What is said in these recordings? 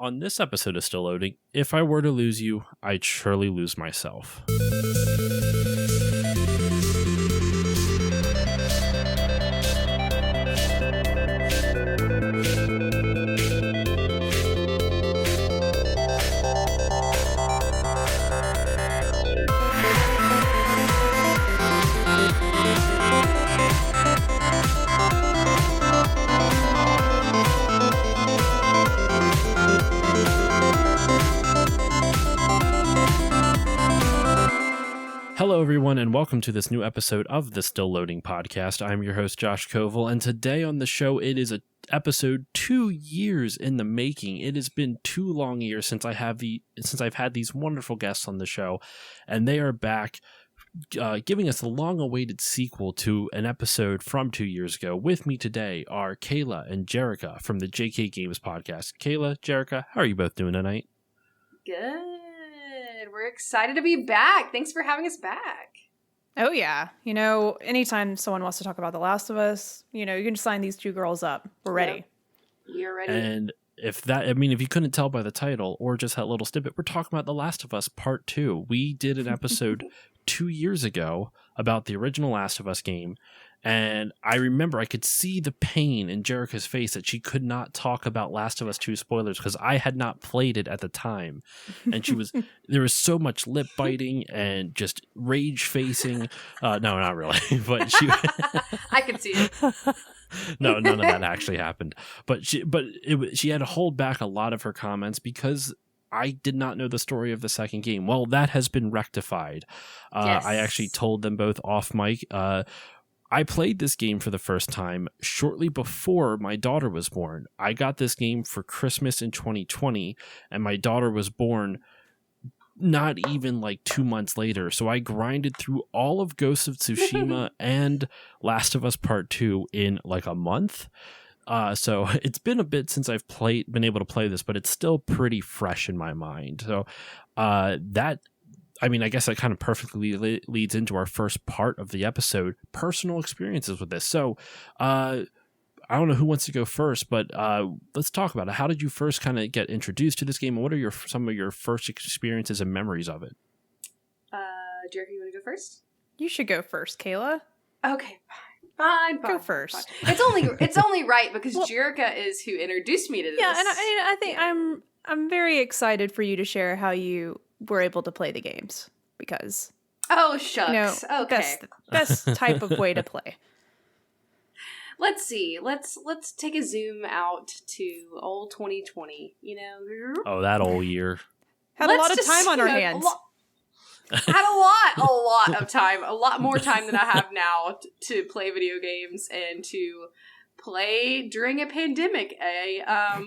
On this episode of Still Loading, if I were to lose you, I'd surely lose myself. Hello, everyone, and welcome to this new episode of the Still Loading podcast. I'm your host, Josh Koval, and today on the show, it is a episode 2 years in the making. It has been 2 long years since I've had these wonderful guests on the show, and they are back giving us a long-awaited sequel to an episode from 2 years ago. With me today are Kayla and Jerica from the JK Games podcast. Kayla, Jerica, how are you both doing tonight? Good. We're excited to be back. Thanks for having us back. Oh, yeah. You know, anytime someone wants to talk about The Last of Us, you know, you can just sign these 2 girls up. We're ready. Yep. You're ready. And if you couldn't tell by the title or just that little snippet, we're talking about The Last of Us Part 2. We did an episode 2 years ago about the original Last of Us game. And I remember I could see the pain in Jerica's face that she could not talk about Last of Us 2 spoilers because I had not played it at the time. And there was so much lip biting and just rage facing. No, not really. But I could see it. No, none of that actually happened. But she had to hold back a lot of her comments because I did not know the story of the second game. Well, that has been rectified. Yes. I actually told them both off mic. I played this game for the first time shortly before my daughter was born. I got this game for Christmas in 2020, and my daughter was born not even like 2 months later. So I grinded through all of Ghost of Tsushima and Last of Us Part 2 in like a month. So it's been a bit since I've been able to play this, but it's still pretty fresh in my mind. So I guess that kind of perfectly leads into our first part of the episode, personal experiences with this. So I don't know who wants to go first, but let's talk about it. How did you first kind of get introduced to this game, and what are some of your first experiences and memories of it? Jerica, you want to go first? You should go first, Kayla. Okay, fine. Go first. Fine. It's only right because Jerica is who introduced me to this. Yeah, and I think I'm very excited for you to share how you were able to play the games because oh shucks, you know, okay, best type of way to play. Let's see. Let's take a zoom out to old 2020. You know, oh, that old year. Had a lot of time on our hands. Had a lot of time, a lot more time than I have now to play video games and to play during a pandemic. A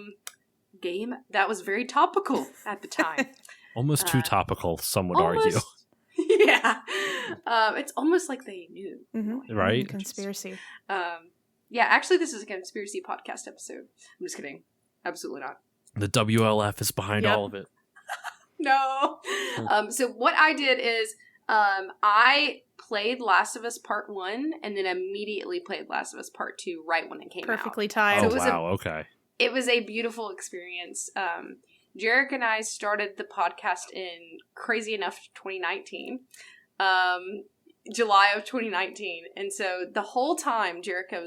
game that was very topical at the time. Almost too topical, some would argue. Yeah. It's almost like they knew. Mm-hmm. Right? Conspiracy. Yeah, actually, this is a conspiracy podcast episode. I'm just kidding. Absolutely not. The WLF is behind all of it. No. So what I did is I played Last of Us Part 1 and then immediately played Last of Us Part 2 right when it came out. Perfectly timed. Oh, wow. Okay. It was a beautiful experience. Jerica and I started the podcast in, crazy enough, 2019. July of 2019. And so the whole time Jerica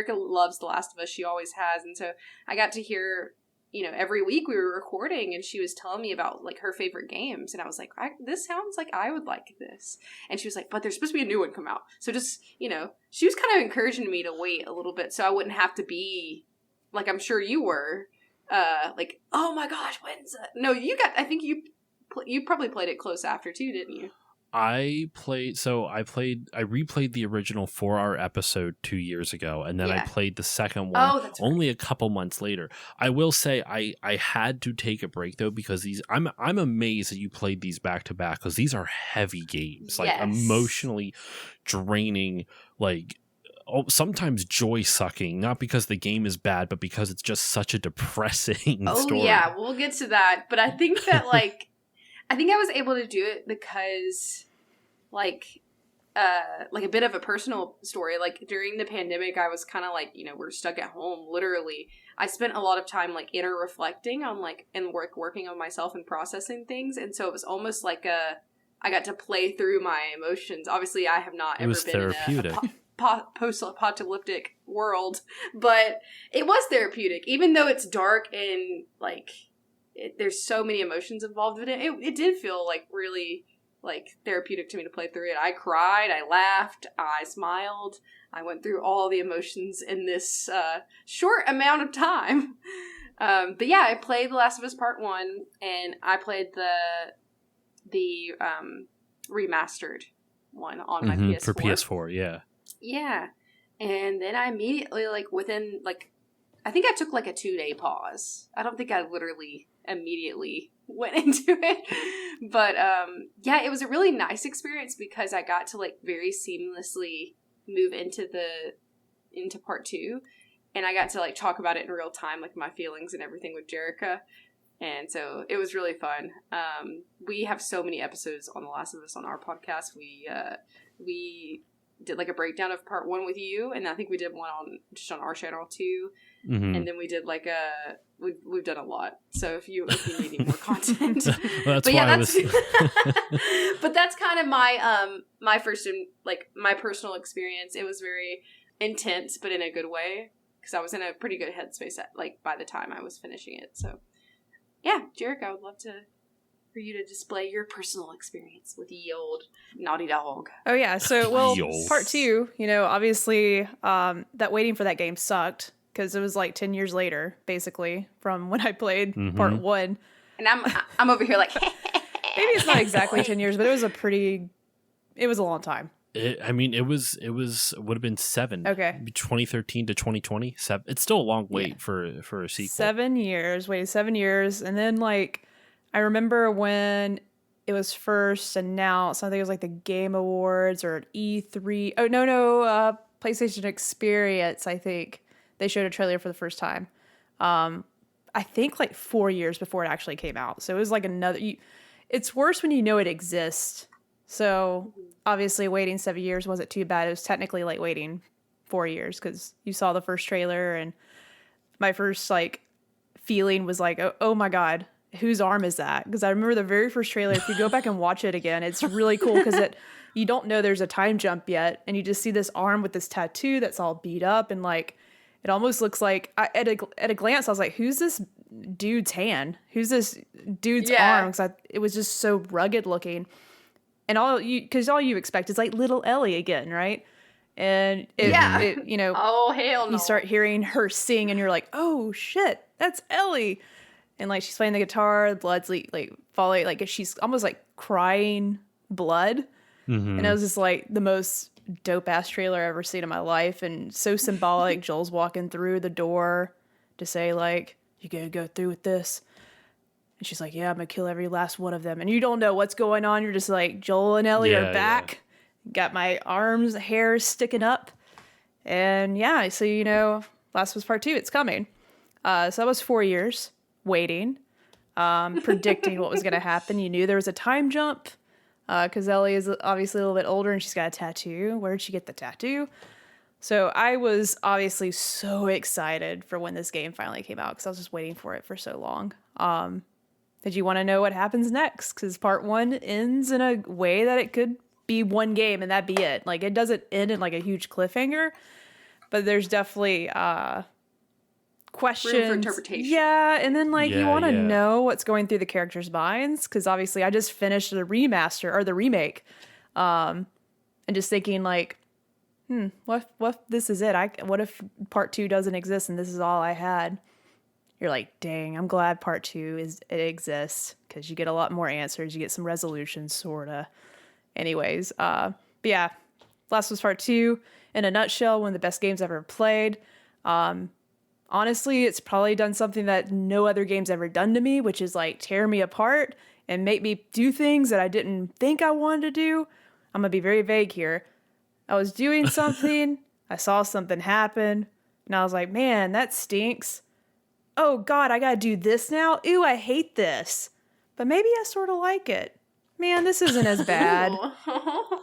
loves The Last of Us. She always has. And so I got to hear, every week we were recording and she was telling me about like her favorite games. And I was like, this sounds like I would like this. And she was like, but there's supposed to be a new one come out. So just, she was kind of encouraging me to wait a little bit so I wouldn't have to be like, I'm sure you were, like, oh my gosh, when's that? No, I think you probably played it close after too, didn't you? I replayed the original 4-hour episode 2 years ago, and then I played the second one only a couple months later. I will say I had to take a break though, because I'm amazed that you played these back to back, because these are heavy games, like emotionally draining, like sometimes joy sucking, not because the game is bad, but because it's just such a depressing story. Oh yeah, we'll get to that. But I think that I think I was able to do it because like a bit of a personal story. Like during the pandemic, I was kind of like, we're stuck at home. Literally, I spent a lot of time like inner reflecting on like and working on myself and processing things, and so it was almost like I got to play through my emotions. Obviously, I have not ever been therapeutic. in a post-apocalyptic world, but it was therapeutic, even though it's dark and like there's so many emotions involved in it. It did feel like really like therapeutic to me to play through it. I cried, I laughed, I smiled. I went through all the emotions in this short amount of time. But yeah, I played The Last of Us Part 1, and I played the remastered one on my PS4. For PS4, yeah. Yeah. And then I immediately, like, within, like, I think I took, like, a 2-day pause. I don't think I literally immediately went into it. But, yeah, it was a really nice experience because I got to, like, very seamlessly move into part 2. And I got to, like, talk about it in real time, like, my feelings and everything with Jerica. And so it was really fun. We have so many episodes on The Last of Us on our podcast. We did like a breakdown of part 1 with you, and I think we did one on our channel too. Mm-hmm. And then we did like we've done a lot. So if you need any more content, well, that's why but that's kind of my first like my personal experience. It was very intense, but in a good way, because I was in a pretty good headspace by the time I was finishing it. So. Yeah, Jerica, I would love for you to display your personal experience with the old Naughty Dog. Oh yeah, so part 2, obviously that waiting for that game sucked because it was like 10 years later, basically, from when I played part 1. And I'm over here like maybe it's not exactly 10 years, but it was a long time. It would have been 7. Okay. 2013 to 2020. 7. It's still a long wait for a sequel. 7 years. Waited 7 years. And then, like, I remember when it was first announced, I think it was like the Game Awards or E3. Oh, no. PlayStation Experience, I think. They showed a trailer for the first time. I think like 4 years before it actually came out. So it was like it's worse when you know it exists. So obviously waiting 7 years wasn't too bad. It was technically like waiting 4 years because you saw the first trailer, and my first like feeling was like, oh my God, whose arm is that? Because I remember the very first trailer. If you go back and watch it again, it's really cool because you don't know there's a time jump yet, and you just see this arm with this tattoo that's all beat up, and like it almost looks like at a glance I was like, who's this dude's hand? Who's this dude's arm? Because it was just so rugged looking. And all you expect is like little Ellie again, right? And oh hell no, you start hearing her sing, and you're like, oh shit, that's Ellie. And like she's playing the guitar, the blood's like falling, like she's almost like crying blood. Mm-hmm. And it was just like the most dope ass trailer I've ever seen in my life, and so symbolic. Joel's walking through the door to say like, you gotta go through with this. And she's like, yeah, I'm going to kill every last one of them. And you don't know what's going on. You're just like, Joel and Ellie are back. Yeah. Got my arms, hair sticking up. And yeah, so, Last of Us Part 2, it's coming. So that was 4 years waiting, predicting what was going to happen. You knew there was a time jump because Ellie is obviously a little bit older and she's got a tattoo. Where did she get the tattoo? So I was obviously so excited for when this game finally came out because I was just waiting for it for so long. Did you want to know what happens next? Because part 1 ends in a way that it could be one game and that'd be it. Like, it doesn't end in like a huge cliffhanger, but there's definitely questions. Room for interpretation. Yeah, and then like you want to know what's going through the characters' minds, because obviously I just finished the remaster or the remake, and just thinking like, what if this is it? What if part 2 doesn't exist and this is all I had? You're like, dang, I'm glad part 2 exists because you get a lot more answers. You get some resolutions, sort of. Anyways, but yeah, Last of Us Part 2, in a nutshell, one of the best games I've ever played. Honestly, it's probably done something that no other game's ever done to me, which is like tear me apart and make me do things that I didn't think I wanted to do. I'm going to be very vague here. I was doing something, I saw something happen, and I was like, man, that stinks. Oh God, I gotta do this now? Ew, I hate this. But maybe I sort of like it. man, this isn't as bad.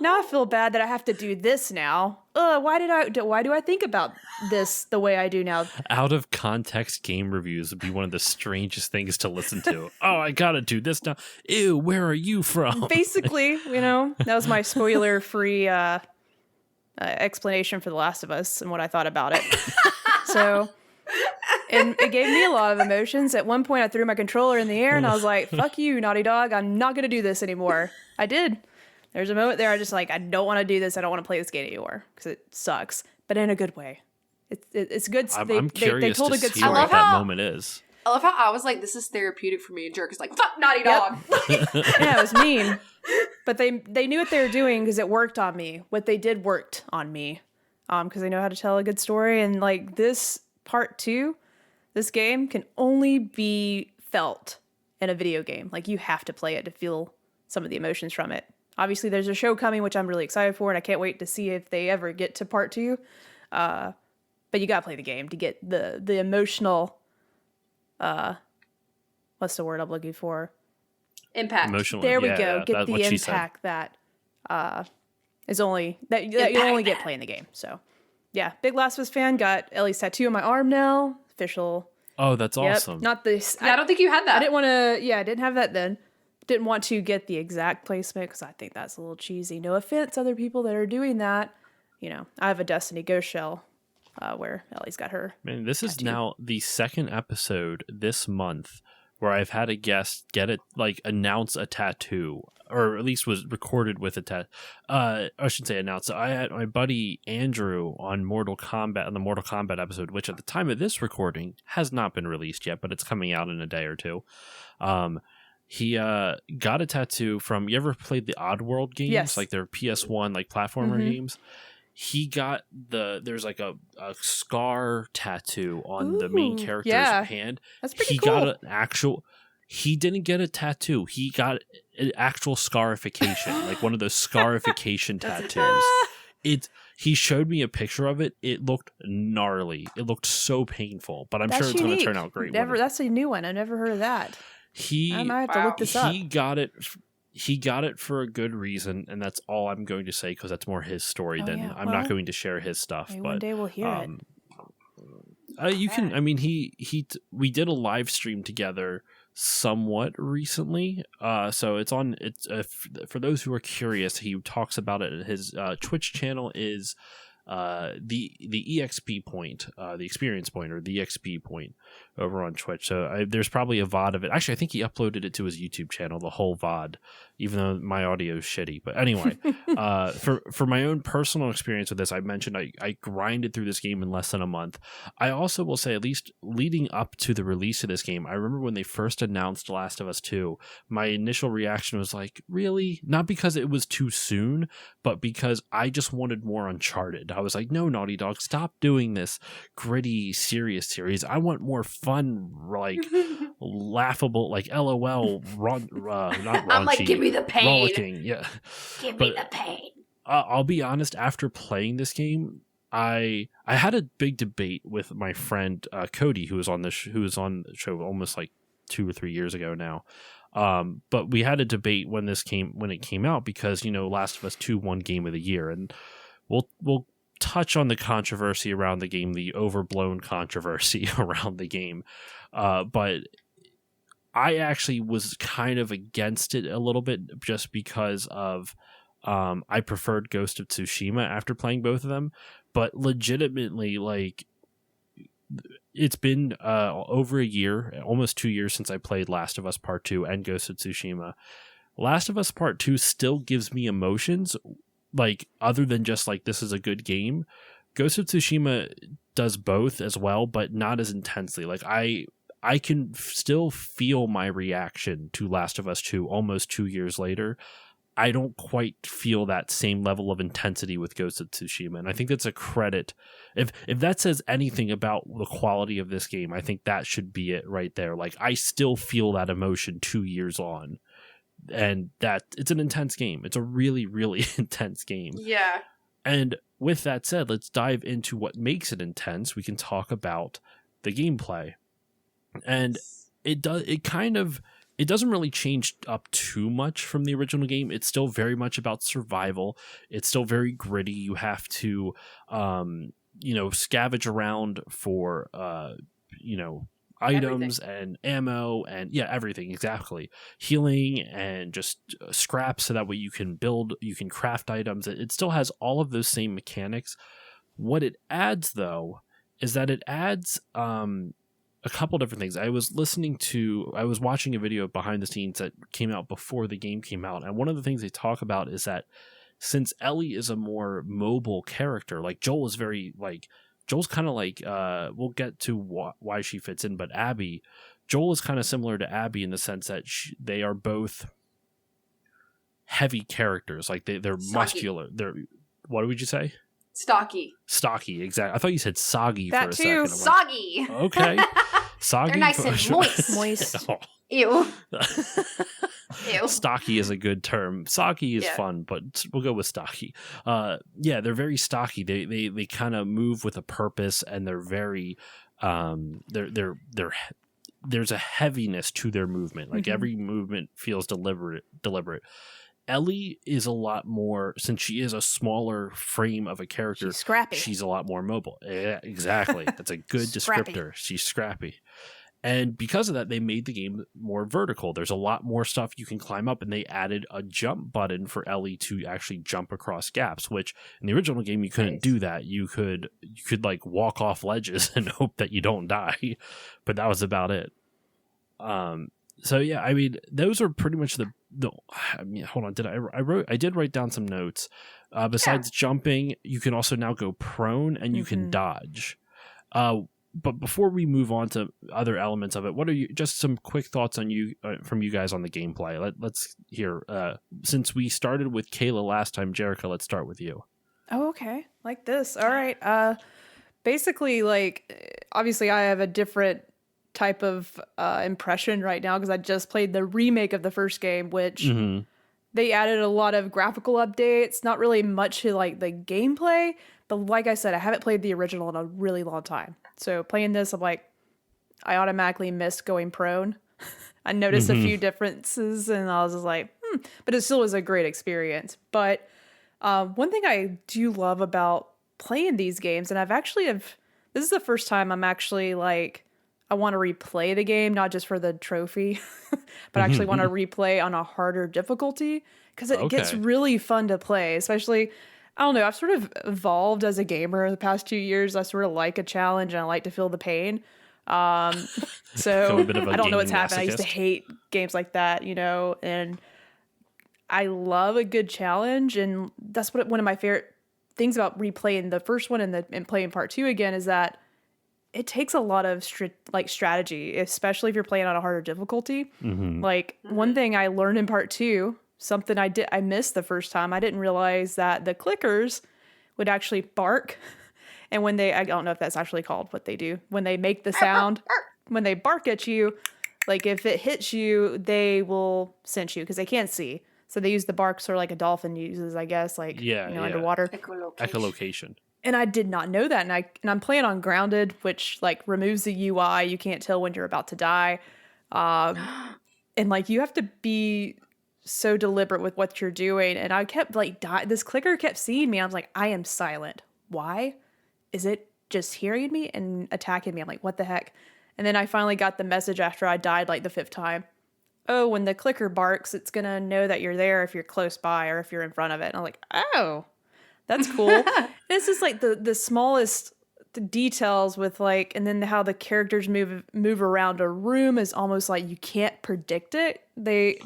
Now I feel bad that I have to do this now. Why do I think about this the way I do now? Out of context game reviews would be one of the strangest things to listen to. Oh, I gotta do this now. Ew, where are you from? Basically, that was my spoiler-free explanation for The Last of Us and what I thought about it. So, and it gave me a lot of emotions. At one point, I threw my controller in the air and I was like, fuck you, Naughty Dog. I'm not going to do this anymore. I did. There's a moment there I just like, I don't want to do this. I don't want to play this game anymore because it sucks, but in a good way. It's good. I'm curious they told to a good see story. what that moment is. I love how I was like, this is therapeutic for me, and Jerk is like, fuck Naughty Dog. Yeah, it was mean. But they knew what they were doing because it worked on me. What they did worked on me. Because they know how to tell a good story. And like this part 2, this game can only be felt in a video game. Like you have to play it to feel some of the emotions from it. Obviously, there's a show coming, which I'm really excited for, and I can't wait to see if they ever get to part 2. But you gotta play the game to get the emotional. What's the word I'm looking for? Impact. Emotional. There we go. Get the what impact that is only that you only get playing the game. So, yeah, big Last of Us fan. Got Ellie's tattoo on my arm now. Official. Oh, that's awesome. Not this. Yeah, I don't think you had that. I didn't want to. Yeah, I didn't have that then. Didn't want to get the exact placement because I think that's a little cheesy. No offense, other people that are doing that. I have a Destiny Ghost shell where Ellie's got her. Man, this is tattoo. now the second episode this month where I've had a guest get it, like announce a tattoo, or at least was recorded with a tattoo. I shouldn't say announce. So I had my buddy Andrew on the Mortal Kombat episode, which at the time of this recording has not been released yet, but it's coming out in a day or two. He got a tattoo from. You ever played the Oddworld games? Yes. Like their PS1 like platformer games. He got there's like a scar tattoo on the main character's hand. That's pretty he cool. got an actual. He didn't get a tattoo. He got an actual scarification, like one of those scarification tattoos. He showed me a picture of it. It looked gnarly. It looked so painful, but I'm sure it's going to turn out great. That's a new one. I've never heard of that. I might have to look this up. He got it for a good reason, and that's all I'm going to say because that's more his story than I'm not going to share his stuff. But one day we'll hear it. You can. I mean, we did a live stream together somewhat recently. So it's on. It's for those who are curious. He talks about it. His Twitch channel is the EXP point, the experience point, or the EXP point over on Twitch. So there's probably a VOD of it. Actually, I think he uploaded it to his YouTube channel, the whole VOD, even though my audio is shitty. But anyway, for my own personal experience with this, I mentioned I grinded through this game in less than a month. I also will say, at least leading up to the release of this game, I remember when they first announced Last of Us 2, my initial reaction was like, really? Not because it was too soon, but because I just wanted more Uncharted. I was like, no, Naughty Dog, stop doing this gritty, serious series. I want more fun, like laughable, like LOL, not raunchy. I'm like, give me the pain. Rollicking, yeah. Give me the pain. I'll be honest, after playing this game, I had a big debate with my friend Cody, who was on the show almost like 2 or 3 years ago now. But we had a debate when it came out because Last of Us 2 won Game of the Year, and we'll touch on the controversy around the game, the overblown controversy around the game. But I actually was kind of against it a little bit just because of I preferred Ghost of Tsushima after playing both of them. But legitimately, like, it's been over a year, almost 2 years since I played Last of Us Part 2 and Ghost of Tsushima. Last of Us Part 2 still gives me emotions, like, other than just like, this is a good game. Ghost of Tsushima does both as well, but not as intensely. Like, I can still feel my reaction to Last of Us 2 almost 2 years later. I don't quite feel that same level of intensity with Ghost of Tsushima, and I think that's a credit. If that says anything about the quality of this game, I think that should be it right there. Like, I still feel that emotion 2 years on, and that it's an intense game. It's a really, really intense game. Yeah. And with that said, let's dive into what makes it intense. We can talk about the gameplay. And it kind of it doesn't really change up too much from the original game. It's still very much about survival. It's still very gritty. You have to, scavenge around for, items and ammo and everything, exactly, healing and just scraps, so that way you can craft items. It still has all of those same mechanics. What it adds, though, is that it adds a couple different things. I was watching a video behind the scenes that came out before the game came out, and one of the things they talk about is that since Ellie is a more mobile character, like Joel's kind of like, we'll get to why she fits in, but Joel is kind of similar to Abby in the sense that they are both heavy characters. Like they're Stocky. Muscular. What would you say? Stocky, exactly. I thought you said soggy that for a too. second. Soggy. Okay. Soggy. They're nice and moist. Moist. Oh. Ew. Ew. Stocky is a good term. Soggy is fun, but we'll go with stocky. They're very stocky. They kind of move with a purpose, and they're very there's a heaviness to their movement. Like every movement feels deliberate. Ellie is a lot more, since she is a smaller frame of a character. She's scrappy. She's a lot more mobile. Yeah, exactly. That's a good descriptor. She's scrappy. And because of that, they made the game more vertical. There's a lot more stuff you can climb up, and they added a jump button for Ellie to actually jump across gaps, which in the original game you couldn't do that. You could like walk off ledges and hope that you don't die, but that was about it. Those are pretty much hold on. I did write down some notes. Besides jumping, you can also now go prone, and you can dodge. But before we move on to other elements of it, what are just some quick thoughts on from you guys on the gameplay? Let's hear. Since we started with Kayla last time, Jerica, let's start with you. Oh, okay. Like this. All right. Basically, obviously I have a different type of impression right now because I just played the remake of the first game, which they added a lot of graphical updates, not really much to the gameplay, but like I said, I haven't played the original in a really long time. So playing this, I automatically missed going prone. I noticed a few differences, and I was just but it still was a great experience. But one thing I do love about playing these games, and this is the first time I'm actually I want to replay the game, not just for the trophy, but actually want to replay on a harder difficulty, because it gets really fun to play. Especially, I don't know, I've sort of evolved as a gamer the past 2 years. I sort of like a challenge, and I like to feel the pain. So I don't know what's happened. I used to hate games like that, and I love a good challenge. And that's one of my favorite things about replaying the first one and playing part 2 again is that it takes a lot of strategy, especially if you're playing on a harder difficulty. One thing I learned in part 2, something I missed the first time, I didn't realize that the clickers would actually bark. And when I don't know if that's actually called what they do, when they make the sound, when they bark at you, if it hits you, they will sense you because they can't see. So they use the bark sort of like a dolphin uses, I guess, underwater. Echolocation. And I did not know that. And I'm playing on Grounded, which removes the UI. You can't tell when you're about to die. And you have to be so deliberate with what you're doing. And I kept this clicker kept seeing me. I was like, I am silent. Why? Is it just hearing me and attacking me? I'm like, what the heck? And then I finally got the message after I died the 5th time. Oh, when the clicker barks, it's going to know that you're there if you're close by or if you're in front of it. And I'm like, oh, that's cool. It's just the smallest details with and then how the characters move around a room is almost you can't predict it. The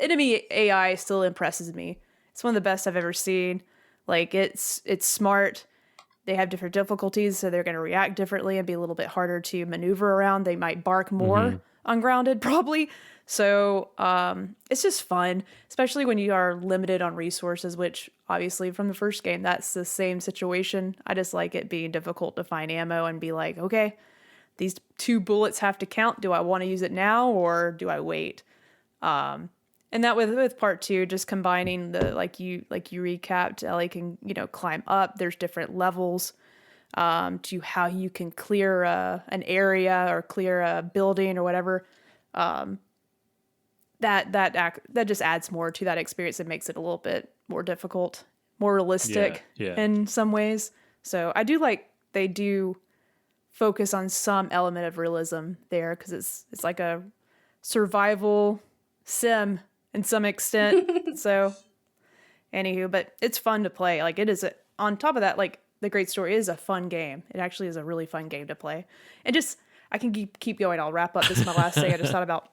enemy AI still impresses me. It's one of the best I've ever seen. It's smart. They have different difficulties, so they're going to react differently and be a little bit harder to maneuver around. They might bark more on Grounded, probably. So it's just fun, especially when you are limited on resources, which obviously from the first game, that's the same situation. I just like it being difficult to find ammo and be okay, these 2 bullets have to count. Do I want to use it now or do I wait? And that with part 2, just combining the you recapped, Ellie can climb up. There's different levels to how you can clear an area or clear a building or whatever. that just adds more to that experience and makes it a little bit more difficult, more realistic in some ways. So I do like they do focus on some element of realism there, because it's like a survival sim in some extent. So anywho, but it's fun to play. Like, it is on top of that, like, the great story is a fun game. It actually is a really fun game to play. And just, I can keep going. I'll wrap up. This is my last thing. I just thought about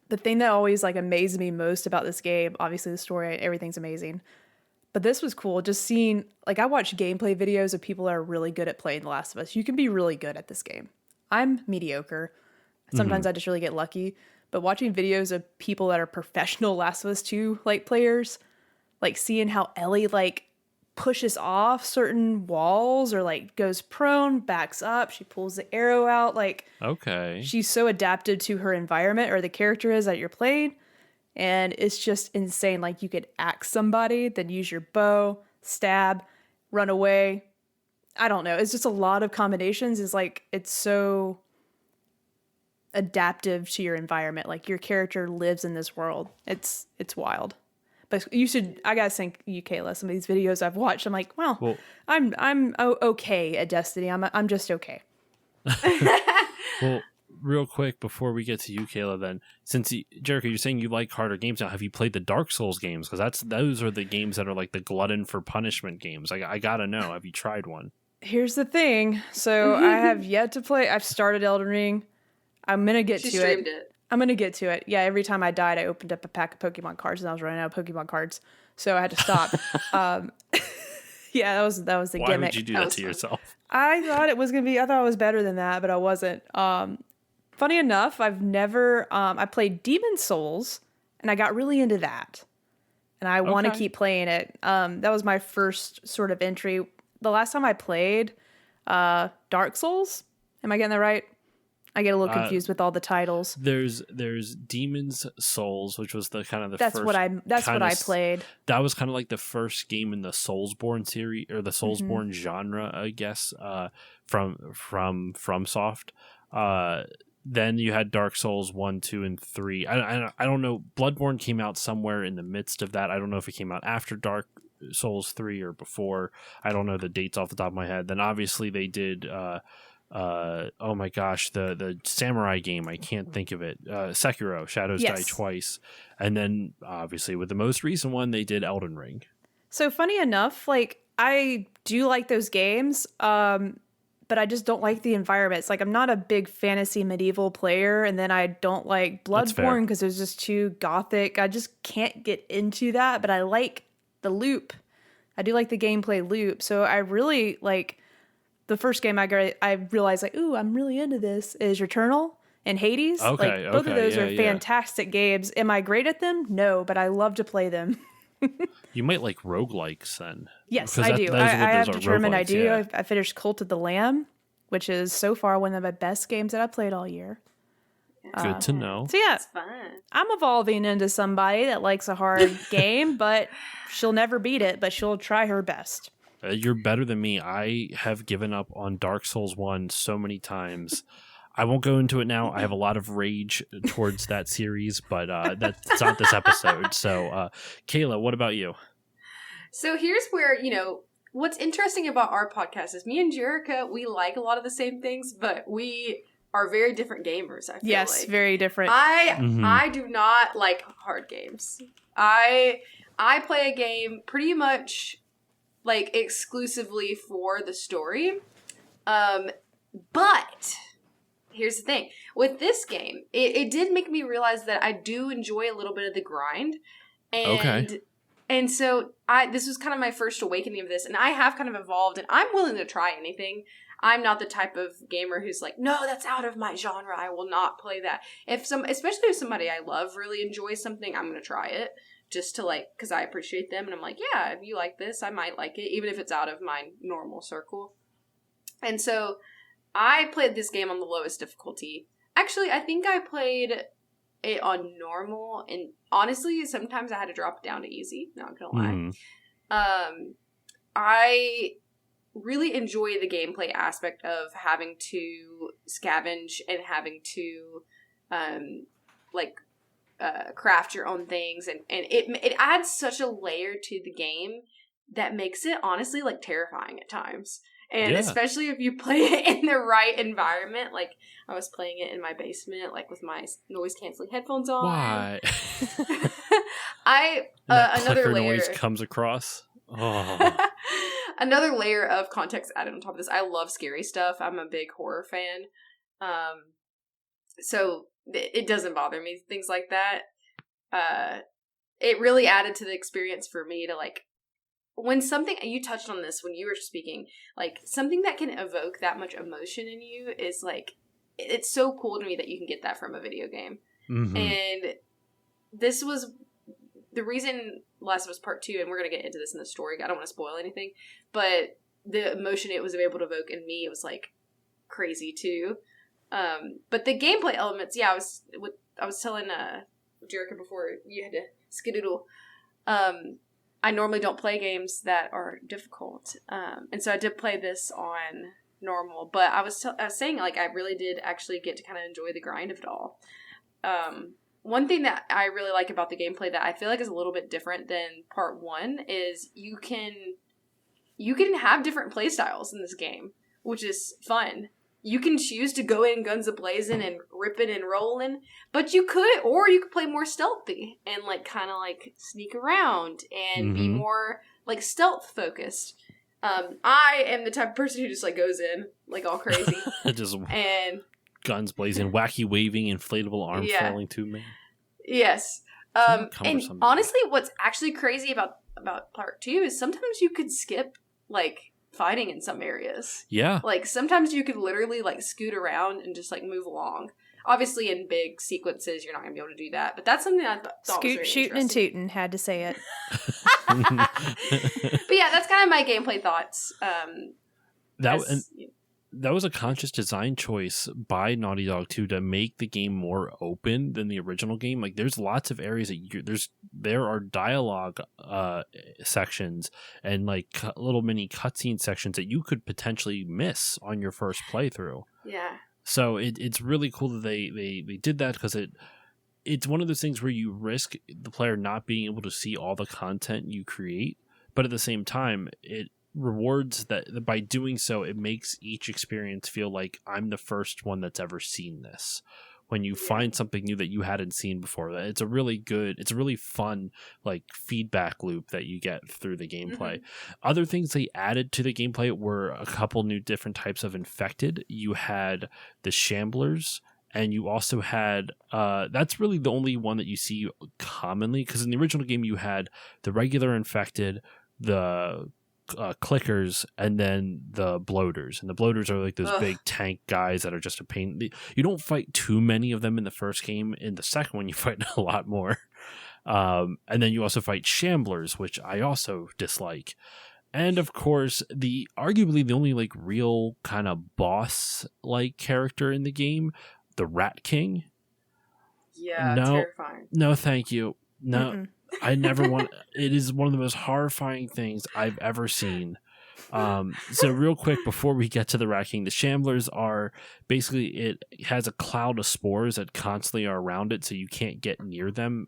the thing that always like amazed me most about this game. Obviously the story, everything's amazing, but this was cool. Just seeing, like, I watch gameplay videos of people that are really good at playing The Last of Us. You can be really good at this game. I'm mediocre. Sometimes I just really get lucky, but watching videos of people that are professional Last of Us 2 like players, like seeing how Ellie like pushes off certain walls or like goes prone, backs up, she pulls the arrow out, like, okay, she's so adapted to her environment, or the character is that you're playing, and it's just insane. Like, you could axe somebody, then use your bow, stab, run away. I don't know, it's just a lot of combinations. Is like, it's so adaptive to your environment. Like, your character lives in this world. It's wild. But you should, I gotta thank you, Kayla. Some of these videos I've watched, I'm like, well I'm okay at Destiny. I'm just okay. Well, real quick before we get to you, Kayla, then, since Jericho, you're saying you like harder games now, have you played the Dark Souls games? Because those are the games that are like the glutton for punishment games. I gotta know, have you tried one? Here's the thing. So I have yet to play. I've started Elden Ring. I'm gonna get to it. I'm going to get to it. Yeah, every time I died, I opened up a pack of Pokemon cards, and I was running out of Pokemon cards, so I had to stop. Yeah, that was the gimmick. Why would you do that to yourself? I thought it was going to be, I thought it was better than that, but I wasn't. Funny enough, I've never, I played Demon Souls, and I got really into that. And I want to keep playing it. That was my first sort of entry. The last time I played Dark Souls, am I getting that right? I get a little confused with all the titles. There's Demon's Souls, which was the kind of the that's first. That's what I played. That was kind of like the first game in the Soulsborne series, or the Soulsborne genre, I guess, from FromSoft. Then you had Dark Souls 1, 2, and 3. I don't know. Bloodborne came out somewhere in the midst of that. I don't know if it came out after Dark Souls 3 or before. I don't know the dates off the top of my head. Then obviously they did. Oh my gosh, the samurai game, I can't think of it, Sekiro, Shadows Die Twice, and then obviously with the most recent one they did Elden Ring. So funny enough, like, I do like those games, but I just don't like the environments. Like, I'm not a big fantasy medieval player, and then I don't like Bloodborne because it was just too gothic. I just can't get into that, but I like the loop. I do like the gameplay loop, so I really like. The first game I realized, like, ooh, I'm really into this, is Returnal and Hades. Okay, like, both of those are fantastic games. Am I great at them? No, but I love to play them. You might like roguelikes then. Yes, I do. I have determined I do. Yeah. I finished Cult of the Lamb, which is so far one of the best games that I've played all year. Good to know. So yeah, it's fun. I'm evolving into somebody that likes a hard game, but she'll never beat it, but she'll try her best. You're better than me. I have given up on Dark Souls 1 so many times. I won't go into it now. I have a lot of rage towards that series, but that's not this episode. So, Kayla, what about you? So here's where, what's interesting about our podcast is me and Jerica, we like a lot of the same things, but we are very different gamers, I feel like. Yes, very different. I do not like hard games. I play a game pretty much like exclusively for the story. But here's the thing. With this game, it did make me realize that I do enjoy a little bit of the grind. And so this was kind of my first awakening of this, and I have kind of evolved, and I'm willing to try anything. I'm not the type of gamer who's like, no, that's out of my genre. I will not play that. Especially if somebody I love really enjoys something, I'm going to try it. Just to like, because I appreciate them, and I'm like, yeah, if you like this, I might like it, even if it's out of my normal circle. And so I played this game on the lowest difficulty. Actually, I think I played it on normal, and honestly, sometimes I had to drop it down to easy, not gonna lie. I really enjoy the gameplay aspect of having to scavenge and having to, like, craft your own things, and it adds such a layer to the game that makes it honestly like terrifying at times. And especially if you play it in the right environment. Like, I was playing it in my basement, like with my noise-canceling headphones on. Why? Another layer noise comes across. Oh. Another layer of context added on top of this. I love scary stuff. I'm a big horror fan. So it doesn't bother me, things like that. It really added to the experience for me to like, when something, you touched on this when you were speaking, like something that can evoke that much emotion in you is like, it's so cool to me that you can get that from a video game. Mm-hmm. And this was the reason Last of Us Part 2, and we're going to get into this in the story, I don't want to spoil anything, but the emotion it was able to evoke in me, it was like crazy too. But the gameplay elements, I was telling Jerica before you had to skedaddle, I normally don't play games that are difficult. And so I did play this on normal, but I was saying, like, I really did actually get to kind of enjoy the grind of it all. One thing that I really like about the gameplay that I feel like is a little bit different than part 1 is you can have different play styles in this game, which is fun. You can choose to go in guns a-blazing and ripping and rolling, but you could play more stealthy and like kind of like sneak around and be more like stealth focused. I am the type of person who just like goes in like all crazy, and guns blazing, wacky waving, inflatable arm falling to me. Yes, and honestly, what's actually crazy about part 2 is sometimes you could skip like fighting in some areas. Yeah. Like, sometimes you could literally, like, scoot around and just, like, move along. Obviously, in big sequences, you're not going to be able to do that. But that's something I thought was very shooting, and tooting. Had to say it. But yeah, that's kind of my gameplay thoughts. That was a conscious design choice by Naughty Dog too, to make the game more open than the original game. Like, there's lots of areas that there are dialogue sections and like little mini cutscene sections that you could potentially miss on your first playthrough. Yeah. So it's really cool that they did that, because it's one of those things where you risk the player not being able to see all the content you create, but at the same time it rewards that by doing so, it makes each experience feel like I'm the first one that's ever seen this. When you find something new that you hadn't seen before, it's a really fun like feedback loop that you get through the gameplay. Other things they added to the gameplay were a couple new different types of infected. You had the Shamblers, and you also had that's really the only one that you see commonly, because in the original game you had the regular infected, the clickers, and then the bloaters. And the bloaters are like those big tank guys that are just a pain. You don't fight too many of them in the first game. In the second one you fight a lot more. And then you also fight Shamblers, which I also dislike. And of course, arguably the only like real kind of boss like character in the game, the Rat King. Yeah, terrifying. No, thank you. No. Mm-mm. I never want. It is one of the most horrifying things I've ever seen. So real quick before we get to the Rat King, the Shamblers are basically, it has a cloud of spores that constantly are around it, so you can't get near them.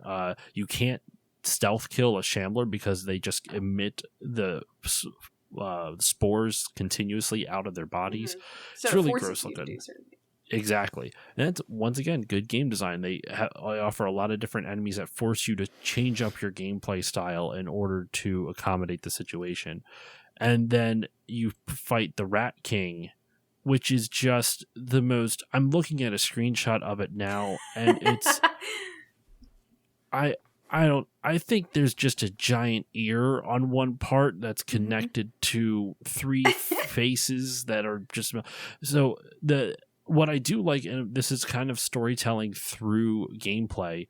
You can't stealth kill a Shambler because they just emit the spores continuously out of their bodies. So it's really gross looking. Exactly. And that's, once again, good game design. They offer a lot of different enemies that force you to change up your gameplay style in order to accommodate the situation. And then you fight the Rat King, which is just the most... I'm looking at a screenshot of it now, and it's... I think there's just a giant ear on one part that's connected to 3 faces that are just... So what I do like, and this is kind of storytelling through gameplay,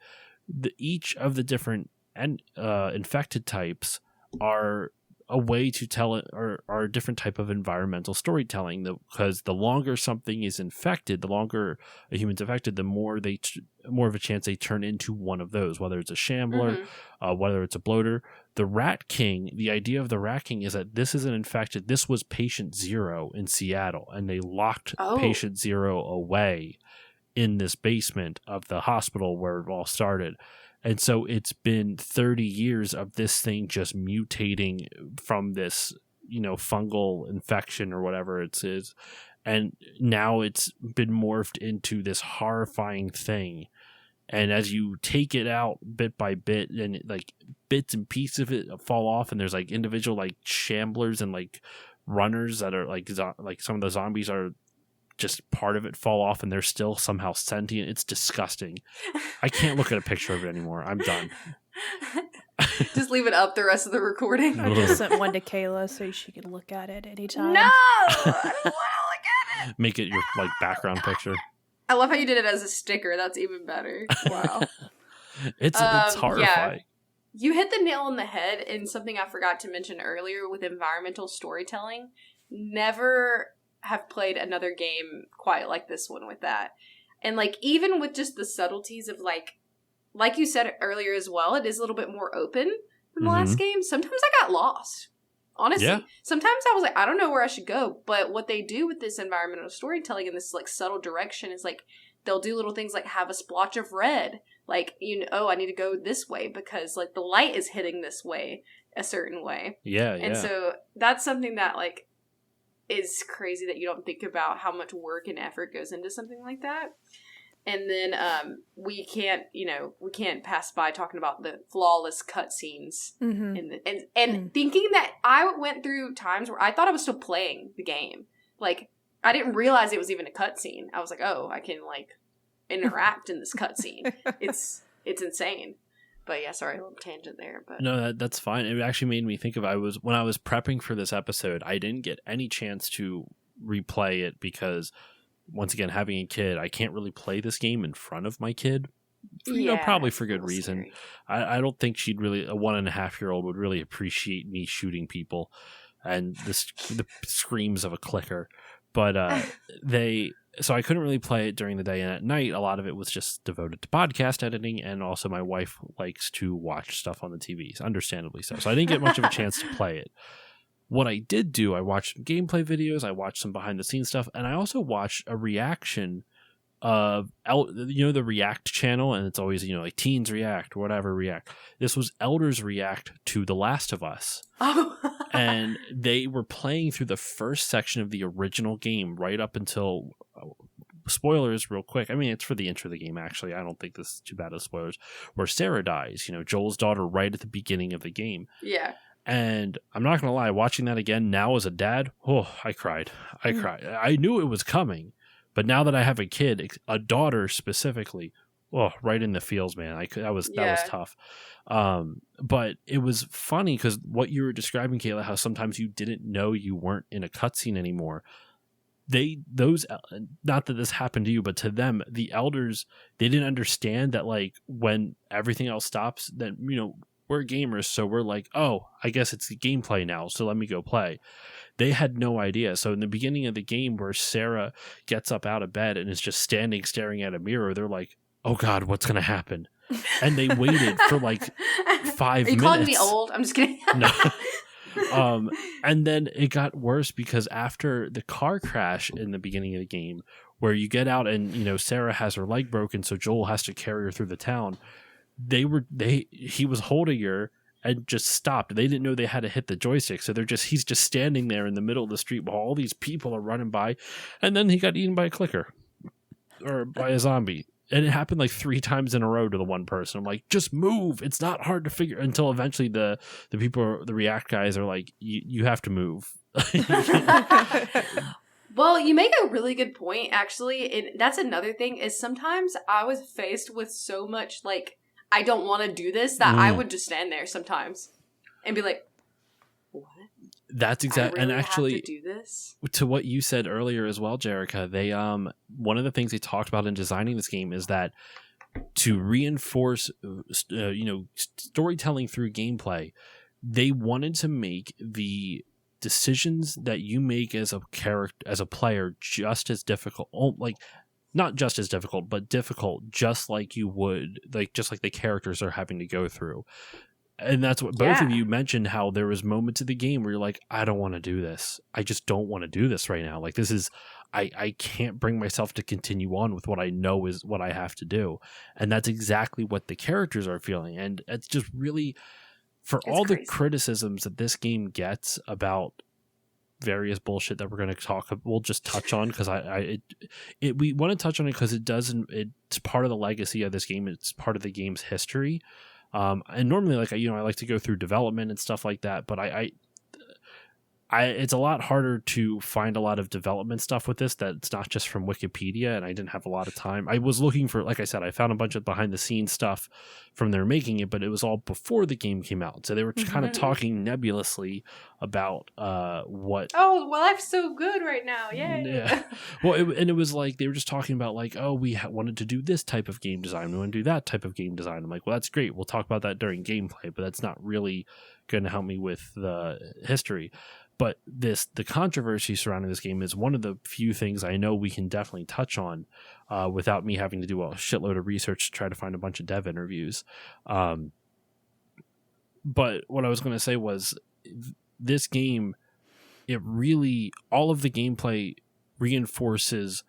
each of the different infected types are a way to tell it, or are a different type of environmental storytelling. Because the longer something is infected, the longer a human's affected, the more of a chance they turn into one of those, whether it's a Shambler, whether it's a bloater. The Rat King, the idea of the Rat King is that this is an infected. This was Patient Zero in Seattle, and they locked Patient Zero away in this basement of the hospital where it all started. And so it's been 30 years of this thing just mutating from this, fungal infection or whatever it is. And now it's been morphed into this horrifying thing. And as you take it out bit by bit, and like bits and pieces of it fall off, and there's like individual like shamblers and like runners that are like some of the zombies are just part of it fall off, and they're still somehow sentient. It's disgusting. I can't look at a picture of it anymore. I'm done. Just leave it up the rest of the recording. I just sent one to Kayla so she could look at it anytime. No, I don't want to look at it. Make it your like background picture. I love how you did it as a sticker. That's even better. Wow. It's horrifying. Yeah. You hit the nail on the head in something I forgot to mention earlier with environmental storytelling. Never have played another game quite like this one with that. And like even with just the subtleties of like you said earlier as well, it is a little bit more open than the last game. Sometimes I got lost. Honestly, sometimes I was like, I don't know where I should go. But what they do with this environmental storytelling and this like subtle direction is like they'll do little things like have a splotch of red. Like, I need to go this way because like the light is hitting this way, a certain way. Yeah. And so that's something that like is crazy that you don't think about how much work and effort goes into something like that. And then we can't pass by talking about the flawless cutscenes and thinking that I went through times where I thought I was still playing the game. Like I didn't realize it was even a cutscene. I was like, oh, I can like interact in this cutscene. It's insane. But yeah, sorry, a little tangent there. But no, that's fine. It actually made me think of when I was prepping for this episode, I didn't get any chance to replay it because, once again, having a kid, I can't really play this game in front of my kid. Probably for good reason. I don't think she'd really, a 1.5-year-old would really appreciate me shooting people and the screams of a clicker. But so I couldn't really play it during the day, and at night a lot of it was just devoted to podcast editing, and also my wife likes to watch stuff on the TVs, understandably so. So I didn't get much of a chance to play it. What I did do, I watched gameplay videos, I watched some behind the scenes stuff, and I also watched a reaction of the React channel, and it's always like teens react, whatever react. This was elders react to The Last of Us. Oh. And they were playing through the first section of the original game right up until spoilers real quick. I mean, it's for the intro of the game, actually. I don't think this is too bad of spoilers. Where Sarah dies, Joel's daughter, right at the beginning of the game. Yeah. And I'm not going to lie, watching that again now as a dad, I cried. I knew it was coming. But now that I have a kid, a daughter specifically, right in the feels, man. That was tough. But it was funny because what you were describing, Kayla, how sometimes you didn't know you weren't in a cutscene anymore. Not that this happened to you, but to them, the elders, they didn't understand that like when everything else stops, that we're gamers, so we're like, oh, I guess it's the gameplay now, so let me go play. They had no idea. So in the beginning of the game where Sarah gets up out of bed and is just standing staring at a mirror, they're like, oh God, what's going to happen? And they waited for like 5 minutes. Are you calling me old? I'm just kidding. No. And then it got worse because after the car crash in the beginning of the game where you get out and, Sarah has her leg broken, so Joel has to carry her through the town. He was holding her and just stopped. They didn't know they had to hit the joystick, so he's just standing there in the middle of the street while all these people are running by, and then he got eaten by a clicker or by a zombie. And it happened like 3 times in a row to the one person. I'm like, just move. It's not hard to figure, until eventually the people, the React guys are like, you have to move. Well, you make a really good point, actually. And that's another thing is sometimes I was faced with so much like, I don't want to do this, that I would just stand there sometimes and be like, what? That's exactly, really and actually, have to do this? To what you said earlier as well, Jerica, they one of the things they talked about in designing this game is that to reinforce, storytelling through gameplay, they wanted to make the decisions that you make as a character, as a player, just as difficult, like. Not just as difficult, but difficult, just like you would, just like the characters are having to go through. And that's what both of you mentioned, how there was moments of the game where you're like, I don't want to do this. I just don't want to do this right now. Like, this is, I can't bring myself to continue on with what I know is what I have to do. And that's exactly what the characters are feeling. And it's just really, for all the criticisms that this game gets about various bullshit that we're going to we'll just touch on, because we want to touch on it because it's part of the legacy of this game. It's part of the game's history. And normally, like, I like to go through development and stuff like that, but it's a lot harder to find a lot of development stuff with this that's not just from Wikipedia, and I didn't have a lot of time. I was looking for, like I said, I found a bunch of behind the scenes stuff from their making it, but it was all before the game came out. So they were kind of talking nebulously about what... Oh, well, life's so good right now. Yay. Yeah. Well, it was like, they were just talking about like, oh, we wanted to do this type of game design. We want to do that type of game design. I'm like, well, that's great. We'll talk about that during gameplay, but that's not really going to help me with the history. But the controversy surrounding this game is one of the few things I know we can definitely touch on without me having to do a shitload of research to try to find a bunch of dev interviews. But what I was going to say was, this game, it really, all of the gameplay reinforces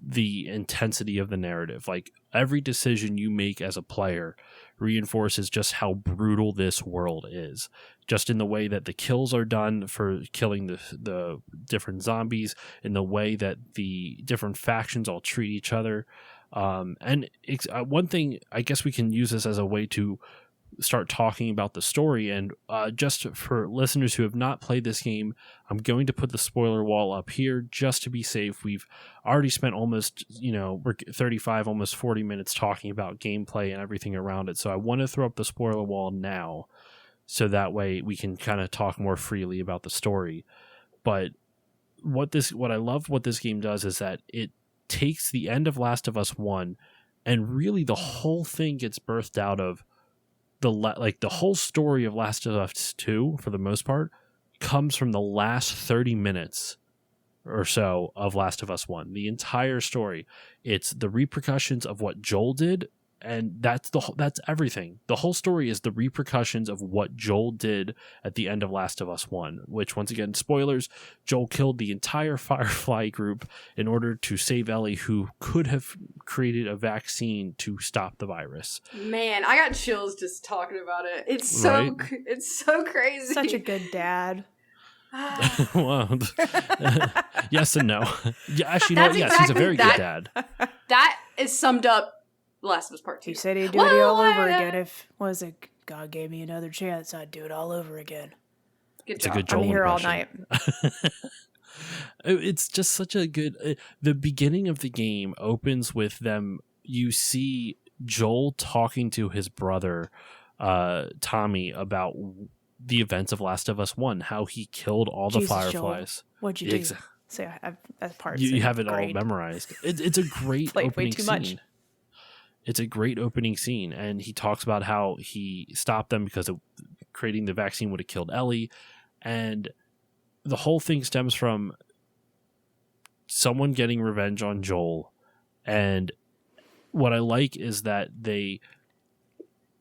the intensity of the narrative. Like, every decision you make as a player reinforces just how brutal this world is, just in the way that the kills are done for killing the different zombies, in the way that the different factions all treat each other. And it's one thing, I guess we can use this as a way to start talking about the story. And just for listeners who have not played this game, I'm going to put the spoiler wall up here just to be safe. We've already spent almost, we're 35, almost 40 minutes talking about gameplay and everything around it. So I want to throw up the spoiler wall now, so that way we can kind of talk more freely about the story. But what I love what this game does is that it takes the end of Last of Us 1, and really the whole thing gets birthed out of the whole story of Last of Us 2, for the most part, comes from the last 30 minutes or so of Last of Us 1. The entire story, it's the repercussions of what Joel did, and that's everything. The whole story is the repercussions of what Joel did at the end of Last of Us 1, which, once again, spoilers, Joel killed the entire Firefly group in order to save Ellie, who could have created a vaccine to stop the virus. Man, I got chills just talking about it. It's so crazy. Such a good dad. Well, yes and no. Yeah, actually, no. Yes, he's a very good dad. That is summed up Last of Us Part 2. He said he'd do it all over again if God gave me another chance, I'd do it all over again. Good it's job. A good Joel I'm here impression. all night. It's just such a good... the beginning of the game opens with them... You see Joel talking to his brother, Tommy, about the events of Last of Us 1, how he killed all the Fireflies. Joel, what'd you do? So that part. You have it all memorized. It's a great opening scene. Much. It's a great opening scene, and he talks about how he stopped them because creating the vaccine would have killed Ellie, and the whole thing stems from someone getting revenge on Joel. And what I like is that they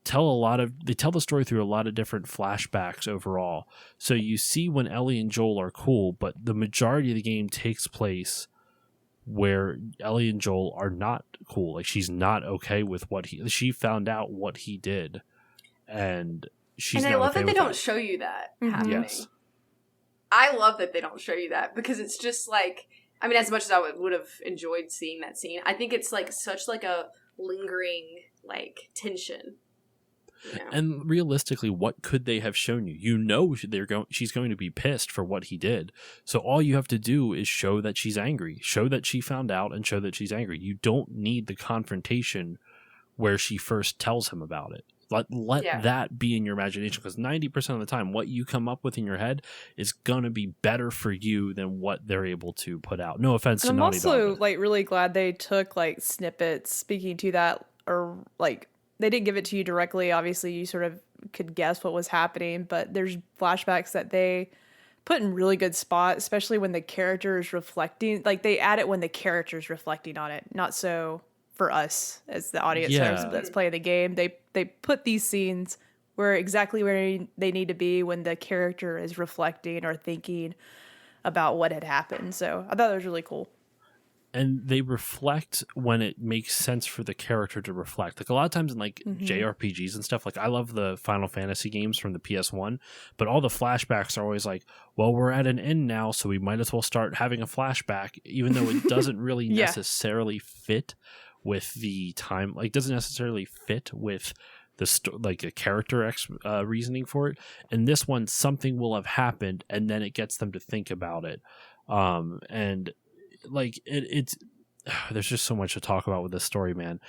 tell the story through a lot of different flashbacks overall. So you see when Ellie and Joel are cool, but the majority of the game takes place where Ellie and Joel are not cool. Like, she's not okay with she found out what he did, and she's not okay. And I love that they don't it. show you that happening. Yes. I love that they don't show you that, because it's just like, I mean, as much as I would have enjoyed seeing that scene, I think it's like such like a lingering like tension. And realistically, what could they have shown you? She's going to be pissed for what he did. So all you have to do is show that she's angry, show that she found out, and show that she's angry. You don't need the confrontation where she first tells him about it. Let that be in your imagination, because 90% of the time, what you come up with in your head is going to be better for you than what they're able to put out. No offense to Naughty Dog. I'm also really glad they took snippets speaking to that, or they didn't give it to you directly. Obviously, you sort of could guess what was happening, but there's flashbacks that they put in really good spot, especially when the character is reflecting. Like, they add it when the character is reflecting on it, not so for us as the audience that's playing the game. They put these scenes exactly where they need to be when the character is reflecting or thinking about what had happened. So I thought that was really cool. and they reflect when it makes sense for the character to reflect. Like a lot of times in like JRPGs and stuff, like I love the Final Fantasy games from the PS1, but all the flashbacks are always like, well, we're at an end now, so we might as well start having a flashback, even though it doesn't really necessarily fit with the time, like doesn't necessarily fit with the like a character reasoning for it. And this one, something will have happened, and then it gets them to think about it. And like it's there's just so much to talk about with this story, man.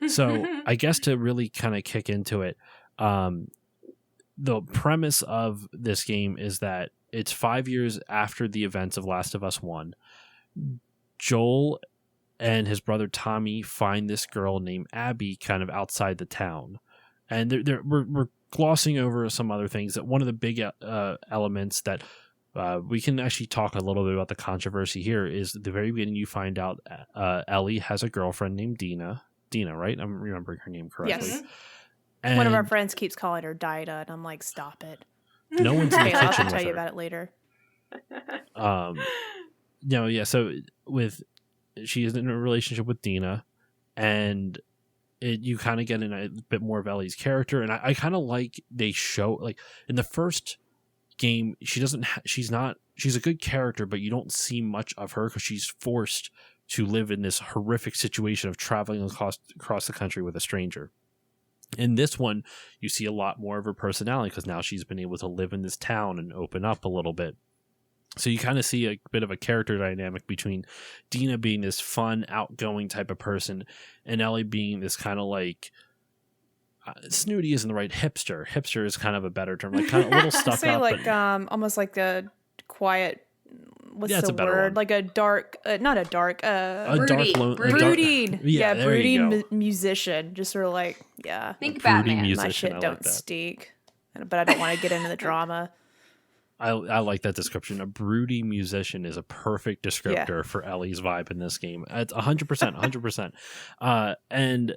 So I guess to really kind of kick into it, the premise of this game is that it's 5 years after the events of Last of Us 1. Joel and his brother Tommy find this girl named Abby kind of outside the town, and we're glossing over some other things. That one of the big elements that we can actually talk a little bit about the controversy here is at the very beginning you find out Ellie has a girlfriend named Dina, right? I'm remembering her name correctly. Yes. And one of our friends keeps calling her Dinah, and I'm like, stop it. no one's in the Okay, I'll kitchen with tell you her. about it later. So she is in a relationship with Dina, and you kind of get in a bit more of Ellie's character, and I kind of like they show, like in the first game, she's a good character, but you don't see much of her because she's forced to live in this horrific situation of traveling across the country with a stranger. In this one, you see a lot more of her personality because now she's been able to live in this town and open up a little bit. So you kind of see a bit of a character dynamic between Dina being this fun, outgoing type of person, and Ellie being this kind of like snooty isn't the right hipster. Hipster is kind of a better term, like kind of a little stuck say up. like almost like a quiet. What's Yeah, the word? Like a dark, not a dark, brooding. Yeah, brooding musician. Just sort of like, yeah. Think Batman. Musician, My shit I don't like that. stink, but I don't want to get into the drama. I like that description. A broody musician is a perfect descriptor for Ellie's vibe in this game. It's 100%, 100%. And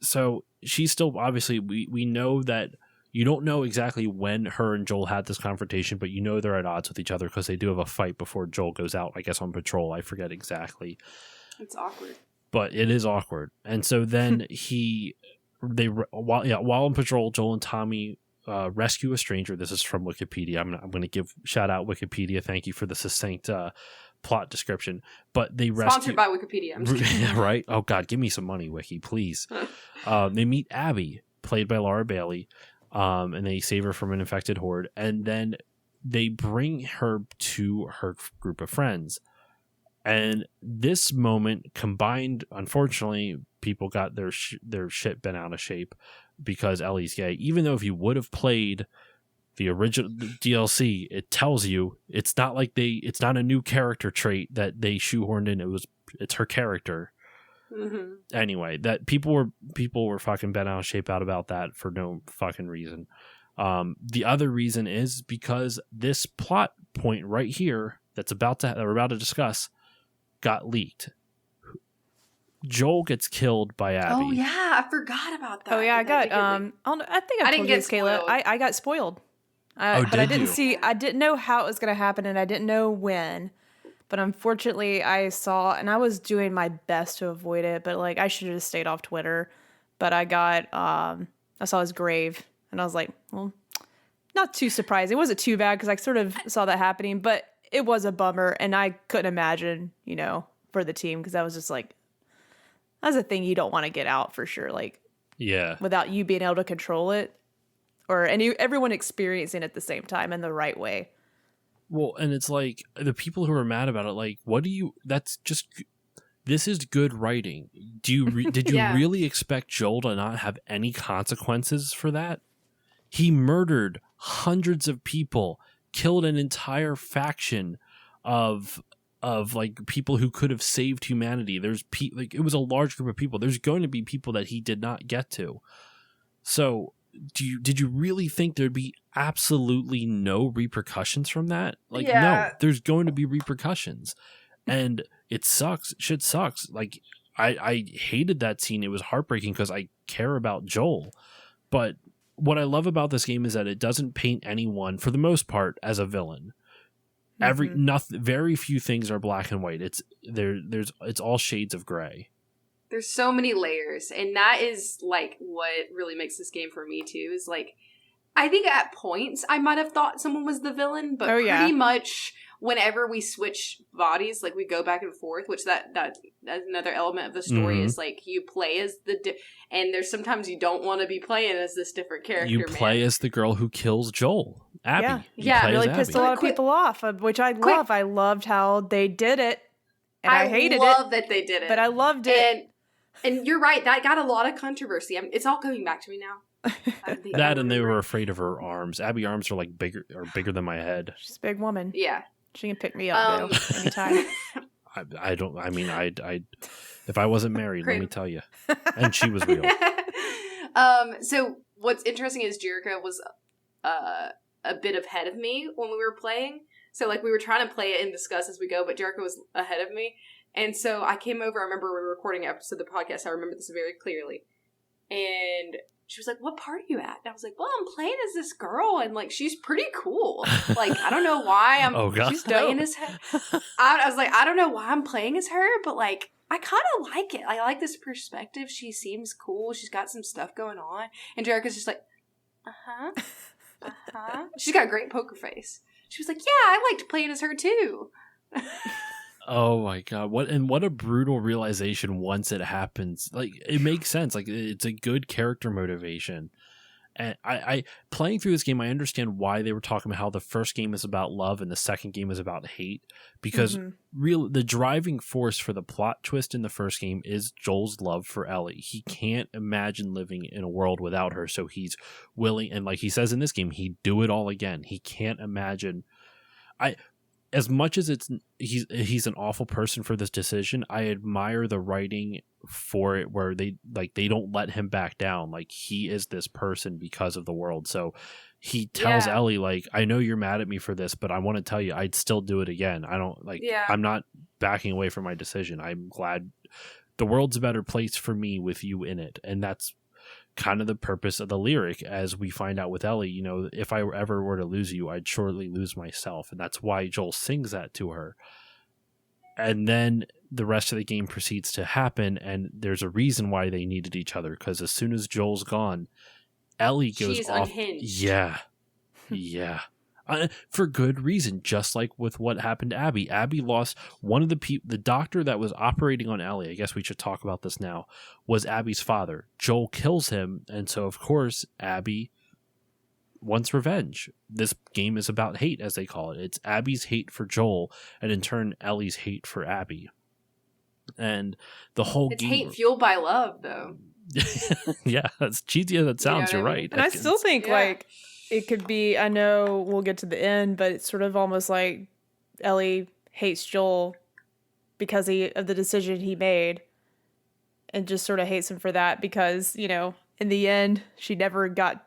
so she's still, obviously, we know that you don't know exactly when her and Joel had this confrontation, but you know they're at odds with each other because they do have a fight before Joel goes out, I guess, on patrol. I forget exactly. It's awkward. But it is awkward. And so then while on patrol, Joel and Tommy rescue a stranger. This is from Wikipedia. I'm going to shout out Wikipedia. Thank you for the succinct plot description. But they Sponsored by Wikipedia. I'm just kidding. right? Oh God, give me some money, Wiki, please. They meet Abby, played by Laura Bailey, and they save her from an infected horde, and then they bring her to her group of friends. And this moment combined, unfortunately, people got their shit bent out of shape because Ellie's gay. Even though if you would have played the original DLC, it tells you it's not a new character trait that they shoehorned in. It's her character. Mm-hmm. Anyway, that people were fucking bent out of shape about that for no fucking reason. The other reason is because this plot point right here that we're about to discuss got leaked. Joel gets killed by Abby. Oh yeah, I forgot about that. Oh yeah, I got I think I didn't told you get this, Kayla. spoiled. I got spoiled. But I didn't know how it was going to happen, and I didn't know when. But unfortunately, I saw, and I was doing my best to avoid it. But like, I should have just stayed off Twitter. But I got, I saw his grave, and I was like, well, not too surprising. It wasn't too bad because I sort of saw that happening, but it was a bummer, and I couldn't imagine, for the team, because that was just like, that's a thing you don't want to get out for sure. Like, yeah, without you being able to control it, or everyone experiencing it at the same time in the right way. Well, and it's like the people who are mad about it, like, this is good writing. Did you Yeah. really expect Joel to not have any consequences for that? He murdered hundreds of people, killed an entire faction of like people who could have saved humanity. There's it was a large group of people. There's going to be people that he did not get to. So did you really think there'd be absolutely no repercussions from that? Like, no, there's going to be repercussions, and it sucks. Shit sucks. Like, I hated that scene. It was heartbreaking because I care about Joel. But what I love about this game is that it doesn't paint anyone, for the most part, as a villain. Nothing, very few things are black and white. It's all shades of gray. There's so many layers, and that is like what really makes this game for me too. Is like, I think at points I might have thought someone was the villain, but pretty much whenever we switch bodies, like we go back and forth, which that's another element of the story is like you play as and there's sometimes you don't want to be playing as this different character. You play as the girl who kills Joel, Abby. Yeah, it really pissed a lot of people off, which I love. I loved how they did it, and I hated it. I love that they did it, but I loved it. And you're right, that got a lot of controversy. It's all coming back to me now. That and they were afraid of her arms. Abby arms are like bigger than my head. She's a big woman. Yeah. She can pick me up anytime. I don't. I mean, if I wasn't married, let me tell you, and she was real. So what's interesting is Jericho was a bit ahead of me when we were playing. So like we were trying to play it and discuss as we go, but Jericho was ahead of me, and so I came over. I remember we were recording an episode of the podcast. I remember this very clearly, and she was like, "What part are you at?" And I was like, "Well, I'm playing as this girl, and like she's pretty cool. Like I don't know why she's playing as her." I was like, "I don't know why I'm playing as her, but like I kind of like it. I like this perspective. She seems cool. She's got some stuff going on." And Jericho's just like, She's got a great poker face. She was like, "Yeah, I liked playing as her too." Oh my god! What a brutal realization once it happens. Like it makes sense. Like it's a good character motivation. And I playing through this game, I understand why they were talking about how the first game is about love and the second game is about hate. Because the driving force for the plot twist in the first game is Joel's love for Ellie. He can't imagine living in a world without her, so he's willing. And like he says in this game, he'd do it all again. He can't imagine. As much as he's an awful person for this decision, I admire the writing for it where they don't let him back down. Like he is this person because of the world. So he tells Ellie, like, I know you're mad at me for this, but I want to tell you I'd still do it again. I'm not backing away from my decision. I'm glad the world's a better place for me with you in it. And that's kind of the purpose of the lyric, as we find out with Ellie. You know, if I ever were to lose you, I'd surely lose myself. And that's why Joel sings that to her. And then the rest of the game proceeds to happen, and there's a reason why they needed each other, because as soon as Joel's gone, Ellie goes off. Unhinged. Yeah. For good reason, just like with what happened to Abby. Abby lost one of the doctor that was operating on Ellie. I guess we should talk about this now. Was Abby's father. Joel kills him, and so of course Abby wants revenge. This game is about hate, as they call it. It's Abby's hate for Joel, and in turn Ellie's hate for Abby. And the whole it's game, hate fueled by love, though. Yeah, as cheesy as that sounds, you're right. And I still think like it could be, I know we'll get to the end, but it's sort of almost like Ellie hates Joel because of the decision he made, and just sort of hates him for that because, you know, in the end, she never got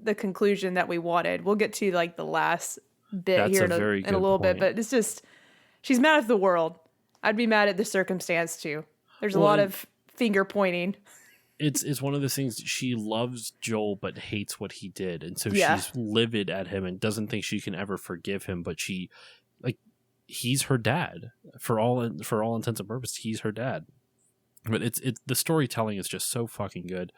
the conclusion that we wanted. We'll get to like the last bit here in a little bit, but it's just, she's mad at the world. I'd be mad at the circumstance too. There's a lot of finger pointing. It's one of those things. She loves Joel but hates what he did, and so she's livid at him and doesn't think she can ever forgive him. But he's her dad for all intents and purposes. He's her dad. But it's the storytelling is just so fucking good,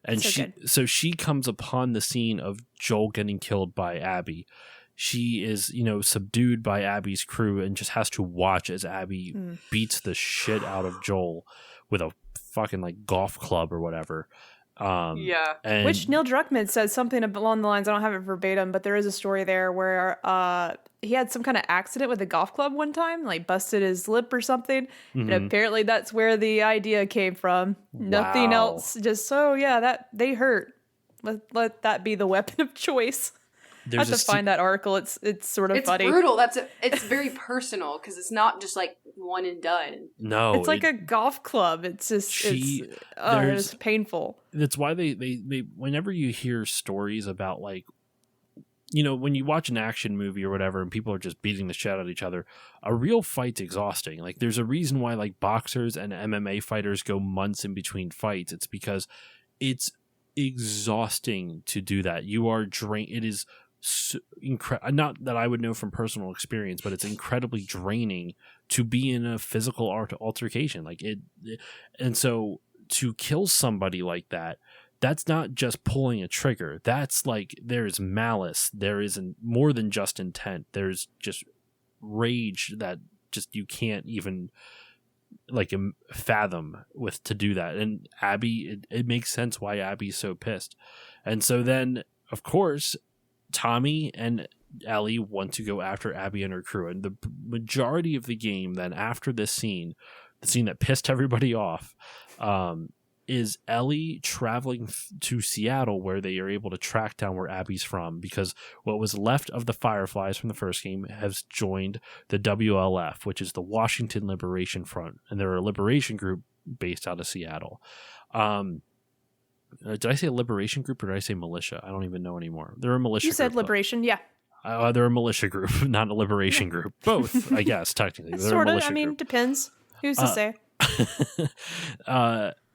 and so she comes upon the scene of Joel getting killed by Abby. She is, you know, subdued by Abby's crew and just has to watch as Abby beats the shit out of Joel with a fucking like golf club or whatever. And which Neil Druckmann says something along the lines, I don't have it verbatim, but there is a story there where he had some kind of accident with a golf club one time, like busted his lip or something. And apparently that's where the idea came from. Wow. Nothing else. Just that they hurt. Let that be the weapon of choice. I have to find that article. It's sort of funny. It's brutal. It's very personal because it's not just like one and done. No, it's like a golf club. It's just it's painful. That's why they whenever you hear stories about, like, you know, when you watch an action movie or whatever and people are just beating the shit out of each other, a real fight's exhausting. Like there's a reason why like boxers and MMA fighters go months in between fights. It's because it's exhausting to do that. You are drained. It is not that I would know from personal experience, but it's incredibly draining to be in a physical altercation. Like it, and so to kill somebody like that, that's not just pulling a trigger. That's like there's malice. There isn't more than just intent. There's just rage that just you can't even like fathom with to do that. And Abby, it makes sense why Abby's so pissed. And so then, of course, Tommy and Ellie want to go after Abby and her crew. And the majority of the game then after this scene, the scene that pissed everybody off, is Ellie traveling to Seattle where they are able to track down where Abby's from, because what was left of the Fireflies from the first game has joined the WLF, which is the Washington Liberation Front, and they're a liberation group based out of Seattle. Did I say a liberation group or did I say militia? I don't even know anymore. They're a militia group. You said liberation, yeah. They're a militia group, not a liberation group. Both, I guess, technically. Sort of. I mean, depends. Who's to say?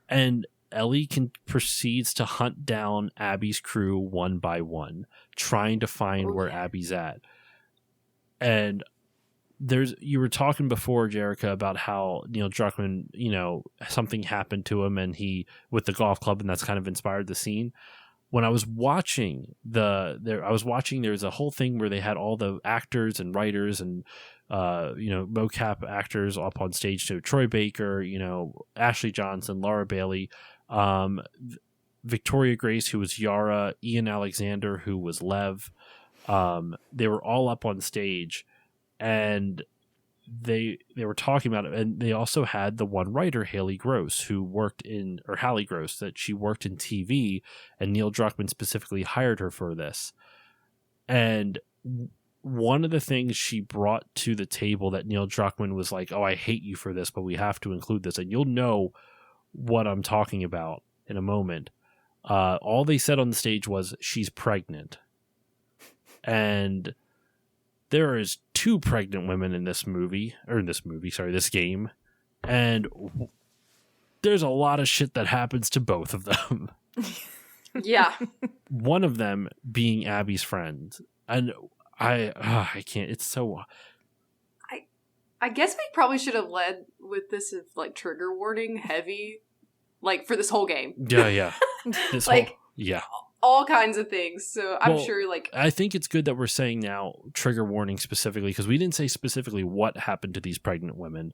And Ellie proceeds to hunt down Abby's crew one by one, trying to find where Abby's at. And you were talking before, Jerica, about how Neil Druckmann, something happened to him and with the golf club, and that's kind of inspired the scene. When I was watching there's a whole thing where they had all the actors and writers and mocap actors up on stage to Troy Baker, Ashley Johnson, Laura Bailey, Victoria Grace, who was Yara, Ian Alexander, who was Lev. They were all up on stage, and they were talking about it. And they also had the one writer, Hallie Gross, that she worked in TV, and Neil Druckmann specifically hired her for this. And one of the things she brought to the table that Neil Druckmann was like, "Oh, I hate you for this, but we have to include this," and you'll know what I'm talking about in a moment. All they said on the stage was, "She's pregnant." And there is 2 pregnant women in this game. And there's a lot of shit that happens to both of them. Yeah. One of them being Abby's friend. And I can't, it's so... I guess we probably should have led with this as like trigger warning heavy, like for this whole game. Yeah. All kinds of things. So I'm sure like... I think it's good that we're saying now trigger warning specifically, because we didn't say specifically what happened to these pregnant women.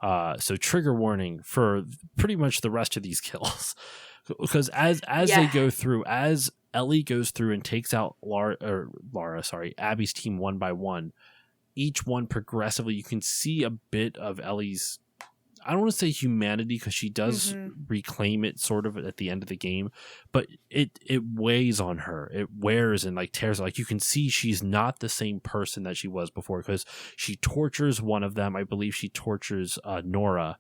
So trigger warning for pretty much the rest of these kills. Because as they go through, as Ellie goes through and takes out Abby's team one by one, each one progressively, you can see a bit of Ellie's, I don't want to say humanity, because she does reclaim it sort of at the end of the game, but it weighs on her. It wears and like tears. Like you can see she's not the same person that she was before, because she tortures one of them. I believe she tortures Nora.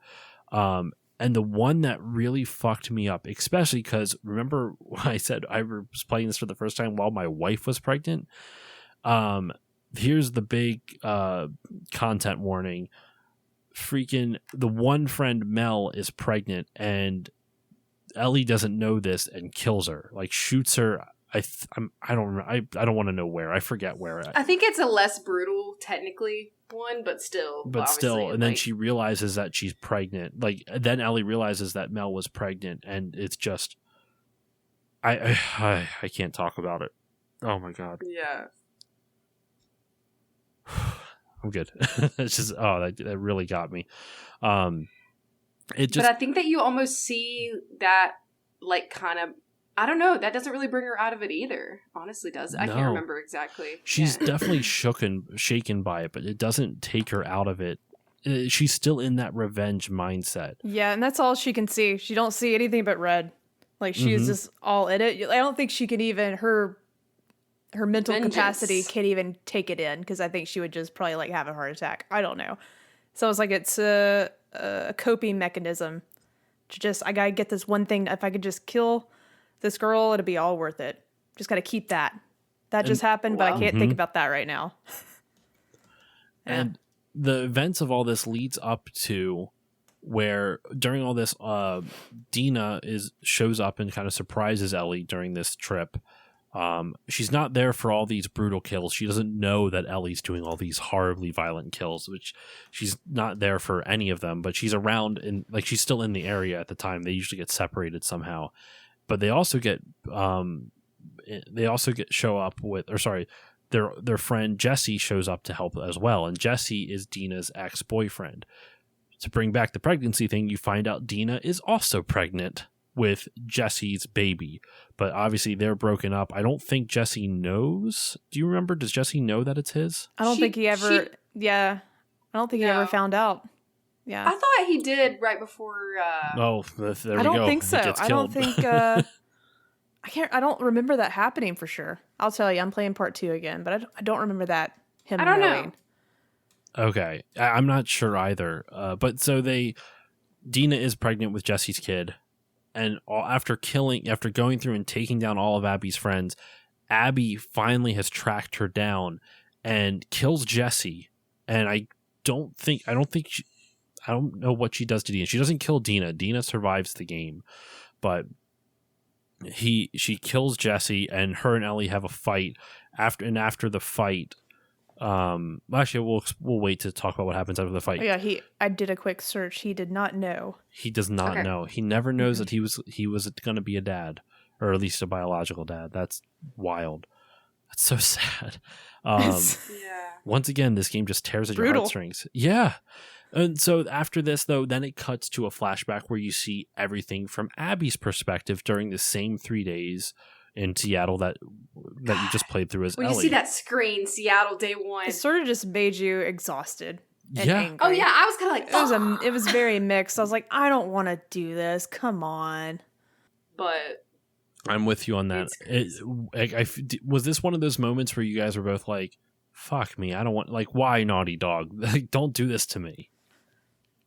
And the one that really fucked me up, especially because remember I said I was playing this for the first time while my wife was pregnant. Here's the big content warning. Freaking the one friend Mel is pregnant, and Ellie doesn't know this and kills her, like shoots her. I don't remember. I don't want to know where. I forget where. I think it's a less brutal technically one, but still. And then she realizes that she's pregnant. Like then Ellie realizes that Mel was pregnant, and it's just I can't talk about it. Oh my god. Yeah. I'm good. It's just that really got me. But I think that you almost see that like kind of, I don't know, that doesn't really bring her out of it either. Honestly, does I can't remember exactly. She's definitely shaken by it, but it doesn't take her out of it. She's still in that revenge mindset. Yeah, and that's all she can see. She don't see anything but red. Like she is just all in it. I don't think she can even her mental capacity can't even take it in, because I think she would just probably like have a heart attack. I don't know. So it's like it's a coping mechanism to just, I gotta get this one thing. If I could just kill this girl, it'll be all worth it. Just gotta keep that. That just happened, but I can't think about that right now. And the events of all this leads up to where during all this, Dina shows up and kind of surprises Ellie during this trip. She's not there for all these brutal kills. She doesn't know that Ellie's doing all these horribly violent kills, which she's not there for any of them, but she's around and like she's still in the area at the time. They usually get separated somehow, but they also get show up with, or sorry, their friend Jesse shows up to help as well. And Jesse is Dina's ex-boyfriend. To bring back the pregnancy thing, you find out Dina is also pregnant with Jesse's baby, but obviously they're broken up. I don't think Jesse knows. Do you remember? Does Jesse know that it's his? I don't think he ever. I don't think he ever found out. Yeah, I thought he did right before. Oh, there we go. I don't think so. I don't think. I don't remember that happening for sure. I'll tell you, I'm playing part 2 again, but I don't remember that. I don't know. Okay, I'm not sure either. But so Dina is pregnant with Jesse's kid. And after going through and taking down all of Abby's friends, Abby finally has tracked her down and kills Jesse. And I don't know what she does to Dina. She doesn't kill Dina. Dina survives the game, but she kills Jesse, and her and Ellie have a fight. After the fight, actually, we'll wait to talk about what happens after the fight. Yeah, I did a quick search. He did not know. He does not know. He never knows that he was going to be a dad, or at least a biological dad. That's wild. That's so sad. Once again, this game just tears at your heartstrings. Yeah. And so after this, though, then it cuts to a flashback where you see everything from Abby's perspective during the same 3 days in Seattle that you just played through as Ellie. You see that screen, Seattle day 1. It sort of just made you exhausted and yeah. angry. Oh yeah, I was kind of like, it was very mixed. I was like, I don't want to do this. Come on. But I'm with you on that. Was this one of those moments where you guys were both like, "Fuck me, I don't want why Naughty Dog? Like, don't do this to me."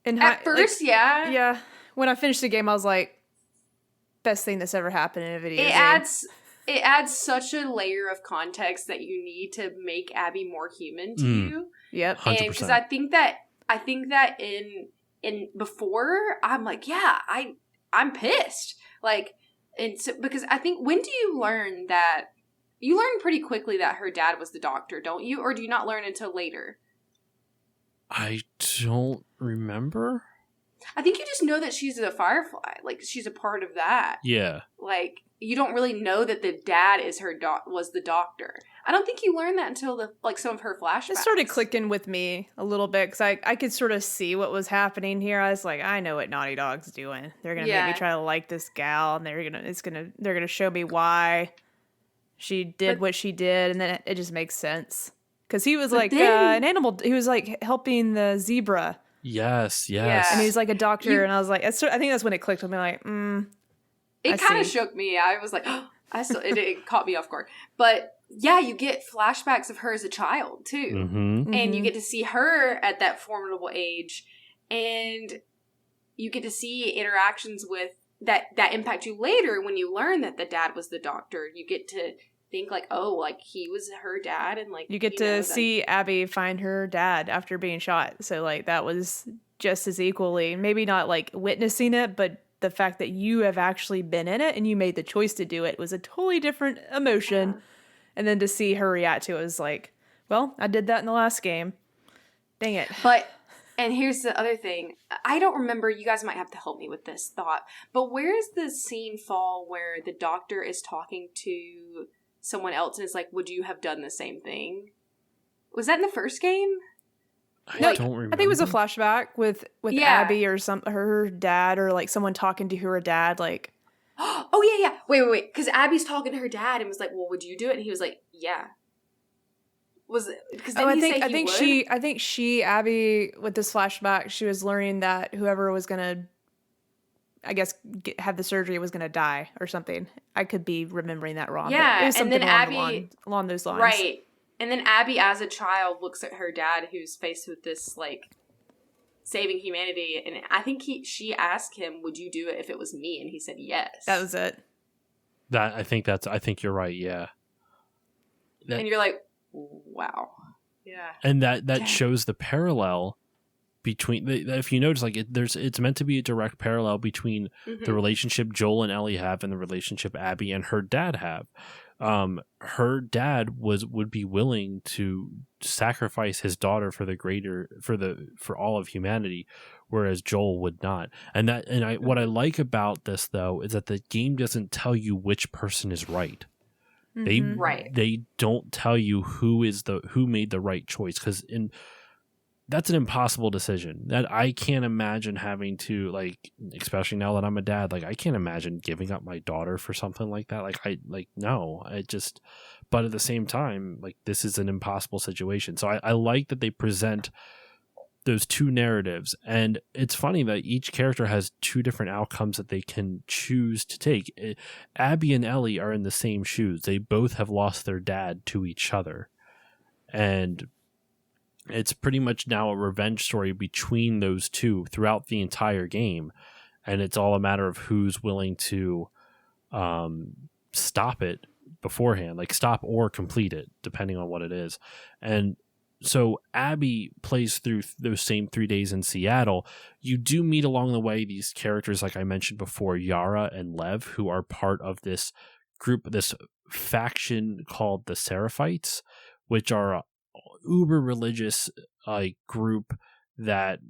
And at first, yeah. Yeah. When I finished the game, I was like, best thing that's ever happened in a video game. It adds such a layer of context that you need to make Abby more human to you. Yep. 100%. And because I think that in before, I'm like, yeah, I'm pissed. And so, because I think, when do you learn that? You learn pretty quickly that her dad was the doctor, don't you? Or do you not learn until later? I don't remember. I think you just know that she's a Firefly. She's a part of that. Yeah. You don't really know that the dad is was the doctor. I don't think you learn that until some of her flashbacks. It started clicking with me a little bit because I could sort of see what was happening here. I was like, I know what Naughty Dog's doing. They're gonna make me try to like this gal, and they're gonna show me why she did what she did, and then it just makes sense because he was an animal. He was helping the zebra. Yes. And he's like a doctor, and I was like, I think that's when it clicked with me. It kind of shook me. I was like, it caught me off guard. But yeah, you get flashbacks of her as a child too, and you get to see her at that formidable age, and you get to see interactions with that impact you later when you learn that the dad was the doctor. You get to think he was her dad, and you get to see Abby find her dad after being shot. So that was just as equally, maybe not witnessing it, but the fact that you have actually been in it and you made the choice to do it was a totally different emotion. Yeah. And then to see her react to it was like, well, I did that in the last game. Dang it. And here's the other thing. I don't remember, you guys might have to help me with this thought, but where is the scene fall where the doctor is talking to someone else and is like, would you have done the same thing? Was that in the first game? I don't remember. I think it was a flashback with Abby or her dad, or someone talking to her dad, Oh yeah. Wait. Because Abby's talking to her dad and was like, well, would you do it? And he was like, yeah. Was it? Because I think Abby, with this flashback, she was learning that whoever was gonna, I guess, have the surgery was gonna die or something. I could be remembering that wrong. Yeah, but it was something and then Abby along those lines, right? And then Abby, as a child, looks at her dad, who's faced with this saving humanity, and I think she asked him, "Would you do it if it was me?" And he said yes. That was it. I think you're right. Yeah. And you're like, wow. Yeah. And that shows the parallel between, if you notice, it's meant to be a direct parallel between the relationship Joel and Ellie have and the relationship Abby and her dad have. her dad would be willing to sacrifice his daughter for all of humanity, whereas Joel would not. What I like about this though is that the game doesn't tell you which person is right. They don't tell you who made the right choice, because that's an impossible decision that I can't imagine having to, like, especially now that I'm a dad, like I can't imagine giving up my daughter for something like that. But at the same time, like, this is an impossible situation. So I like that they present those two narratives, and it's funny that each character has two different outcomes that they can choose to take. Abby and Ellie are in the same shoes. They both have lost their dad to each other, and it's pretty much now a revenge story between those two throughout the entire game, and it's all a matter of who's willing to stop it beforehand, like stop or complete it, depending on what it is. And so Abby plays through those same 3 days in Seattle. You do meet along the way these characters, like I mentioned before, Yara and Lev, who are part of this group, this faction called the Seraphites, which are a uber religious group that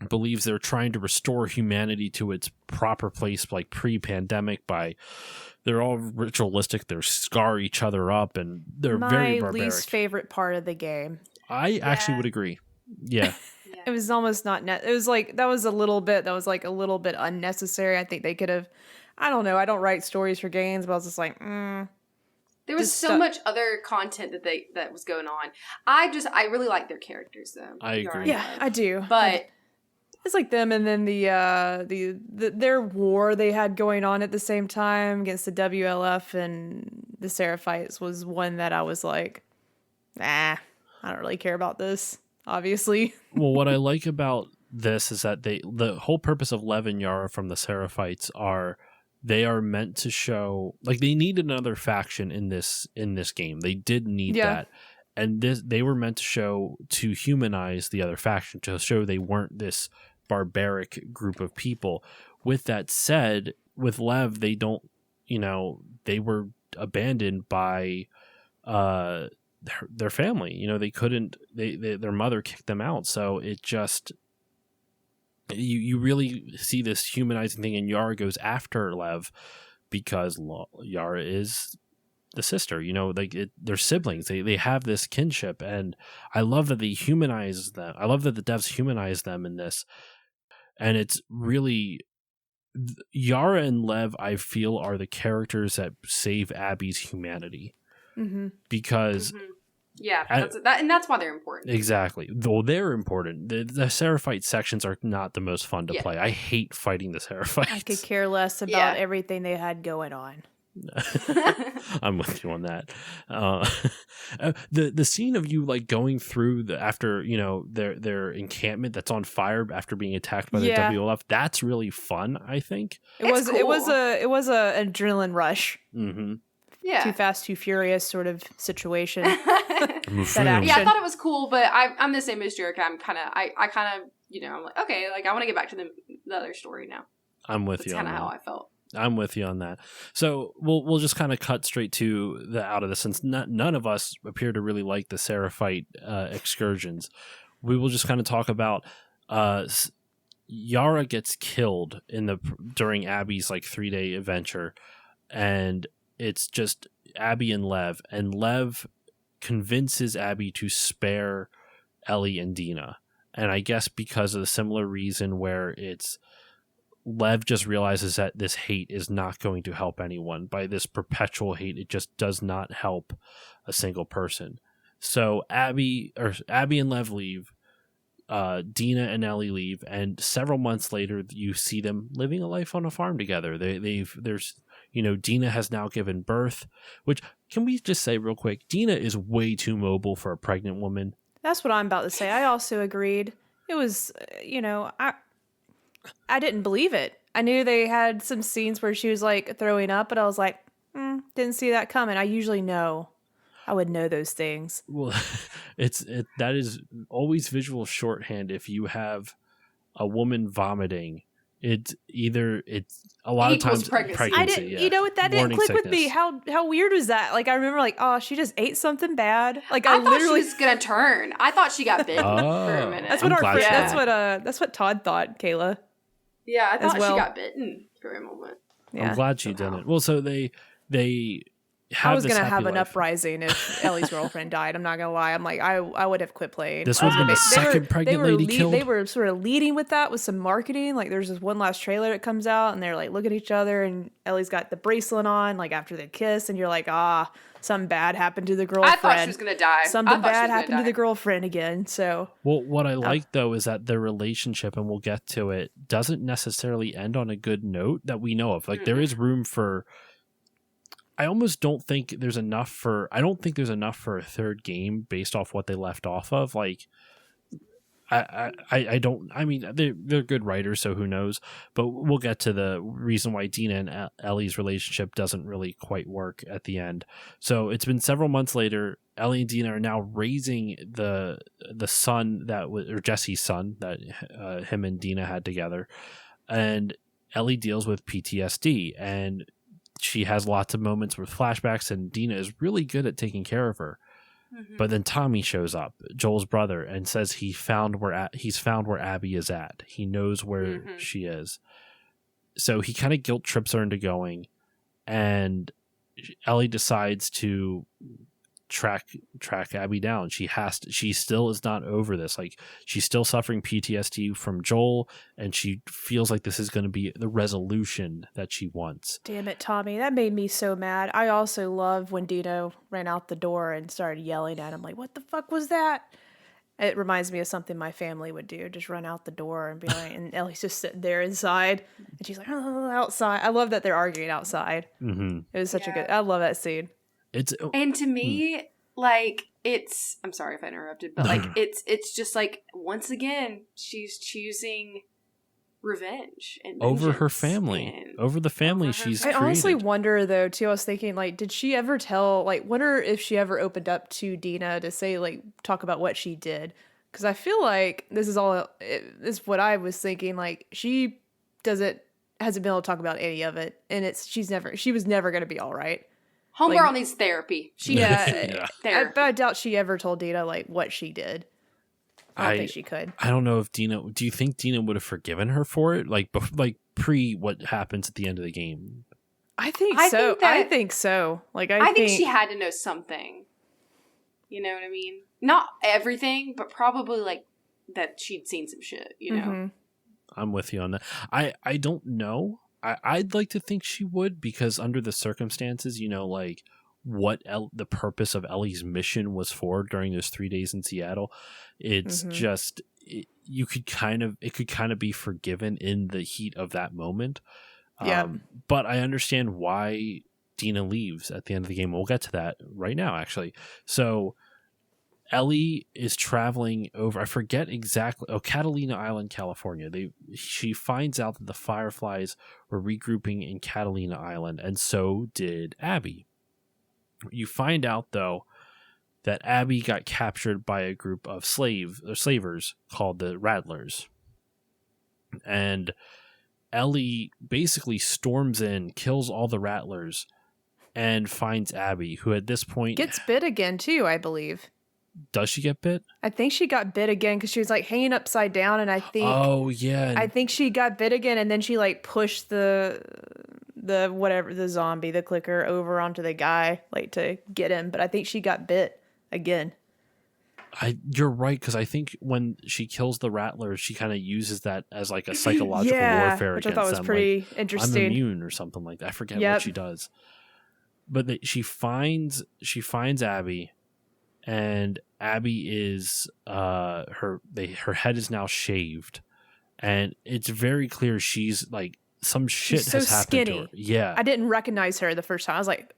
believes they're trying to restore humanity to its proper place, like pre-pandemic. They're all ritualistic. They scar each other up, and they're very barbaric. My least favorite part of the game. I actually would agree. Yeah. It was almost not it was like that was a little bit unnecessary. I think they could have, I don't know, I don't write stories for games, but I was just like, There was so much other content that was going on. I really like their characters though. I agree. Yeah, I do. But it's like them, and then their war they had going on at the same time against the WLF and the Seraphites was one that I was like, I don't really care about this, obviously. Well, what I like about this is that the whole purpose of Lev and Yara from the Seraphites they are meant to show, like, they need another faction in this game. They did need that. And they were meant to humanize the other faction, to show they weren't this barbaric group of people. With that said, with Lev, they don't, they were abandoned by their family. They couldn't, their mother kicked them out. So it just, you really see this humanizing thing, and Yara goes after Lev because Yara is the sister, they're siblings. They have this kinship, and I love that they humanize them. I love that the devs humanize them in this, and it's really Yara and Lev, I feel, are the characters that save Abby's humanity, because and that's why they're important. Exactly, though they're important. The Seraphite sections are not the most fun to play. I hate fighting the Seraphites. I could care less about everything they had going on. I'm with you on that. The scene of you going through after their encampment that's on fire after being attacked by the WLF, that's really fun. I think it was a adrenaline rush. Mm-hmm. Yeah, Too Fast, Too Furious sort of situation. I thought it was cool, but I'm the same as Jericho. I'm kind of I'm like, okay, I want to get back to the other story now. I'm with you. That's kind of how I felt. I'm with you on that. So we'll just kind of cut straight to out of this, since none of us appear to really like the Seraphite excursions. We will just kind of talk about Yara gets killed during Abby's 3-day adventure, and it's just Abby and Lev convinces Abby to spare Ellie and Dina. And I guess because of the similar reason where it's Lev just realizes that this hate is not going to help anyone. By this perpetual hate, it just does not help a single person. So Abby and Lev leave, Dina and Ellie leave, and several months later you see them living a life on a farm together. Dina has now given birth, which, can we just say real quick, Dina is way too mobile for a pregnant woman. That's what I'm about to say. I also agreed. It was, I didn't believe it. I knew they had some scenes where she was throwing up, but I was like, didn't see that coming. I usually know. I would know those things. Well, that is always visual shorthand. If you have a woman vomiting, It's a lot of times pregnancy. I didn't, yeah. you know what, that didn't Morning click with sickness. me. How weird was that? Like, I remember like, oh, she just ate something bad. Like, I I thought literally, she was gonna turn. I thought she got bitten for a minute. that's what I'm our glad friend, she that's what Todd thought, Kayla. Yeah, I as thought well. she got bitten for a moment. Yeah. I'm glad she somehow. didn't. Well, so they I was this gonna happy have an life. uprising if Ellie's girlfriend died. I'm not gonna lie. I'm like, I would have quit playing. This would have been the second pregnant lady killed. They were sort of leading with that with some marketing. Like, there's this one last trailer that comes out, and they're like, look at each other, and Ellie's got the bracelet on, like after the kiss, and you're like, something bad happened to the girlfriend. I thought she was gonna die. Something bad happened to the girlfriend again. So, Well, what I like though is that their relationship, and we'll get to it, doesn't necessarily end on a good note that we know of. Like, there is room for. I almost don't think there's enough for. I don't think there's enough for a third game based off what they left off of. Like, I don't. I mean, they're good writers, so who knows? But we'll get to the reason why Dina and Ellie's relationship doesn't really quite work at the end. So it's been several months later. Ellie and Dina are now raising the son that was, or Jesse's son that him and Dina had together, and Ellie deals with PTSD, and she has lots of moments with flashbacks, and Dina is really good at taking care of her. Mm-hmm. But then Tommy shows up, Joel's brother, and says he's found where Abby is at. He knows where she is. So he kind of guilt trips her into going, and Ellie decides to track Abby down. She still is not over this. Like, she's still suffering PTSD from Joel, and she feels like this is going to be the resolution that she wants. damn it, Tommy, that made me so mad. I also love when Dino ran out the door and started yelling at him, like, what the fuck was that? It reminds me of something my family would do, just run out the door and be like, and Ellie's just sitting there inside, and she's like, oh, outside. I love that they're arguing outside. Mm-hmm. It was such a good, I love that scene. And to me, like, it's, I'm sorry if I interrupted, but like, it's just like, once again, she's choosing revenge and over her vengeance family, and over the family over her she's I created. honestly wonder, though, too, I was thinking, like, did she ever tell, like, wonder if she ever opened up to Dina to say, like, talk about what she did? Because I feel like this is what I was thinking, like, she hasn't been able to talk about any of it, and she was never going to be all right. Homegirl needs therapy. She needs Yeah. therapy. But I doubt she ever told Dina, like, what she did. I don't think she could. I don't know if Dina. Do you think Dina would have forgiven her for it? Like pre what happens at the end of the game? I think I so. think that- I think so. Like, I think she had to know something. You know what I mean? Not everything, but probably like that she'd seen some shit, you know? Mhm. I'm with you on that. I don't know. I'd like to think she would, because under the circumstances, you know, like what the purpose of Ellie's mission was for during those 3 days in Seattle, it's just it could kind of be forgiven in the heat of that moment. Yeah. But I understand why Dina leaves at the end of the game. We'll get to that right now, actually. So Ellie is traveling over, I forget exactly, Catalina Island, California. She finds out that the Fireflies were regrouping in Catalina Island, and so did Abby. You find out, though, that Abby got captured by a group of slavers called the Rattlers. And Ellie basically storms in, kills all the Rattlers, and finds Abby, who at this point Gets bit again, too, I believe. Does she get bit? I think she got bit again because she was like hanging upside down, and I think I think she got bit again, and then she like pushed the zombie, the clicker, over onto the guy like to get him. But I think she got bit again. You're right, because I think when she kills the Rattlers, she kind of uses that as like a psychological warfare which I against thought was them. pretty like, interesting. I'm immune or something like that. I forget Yep. what she does. But she finds Abby, and Abby is her head is now shaved, and it's very clear she's like some shit She's so has happened skinny. to her. Yeah, I didn't recognize her the first time. I was like,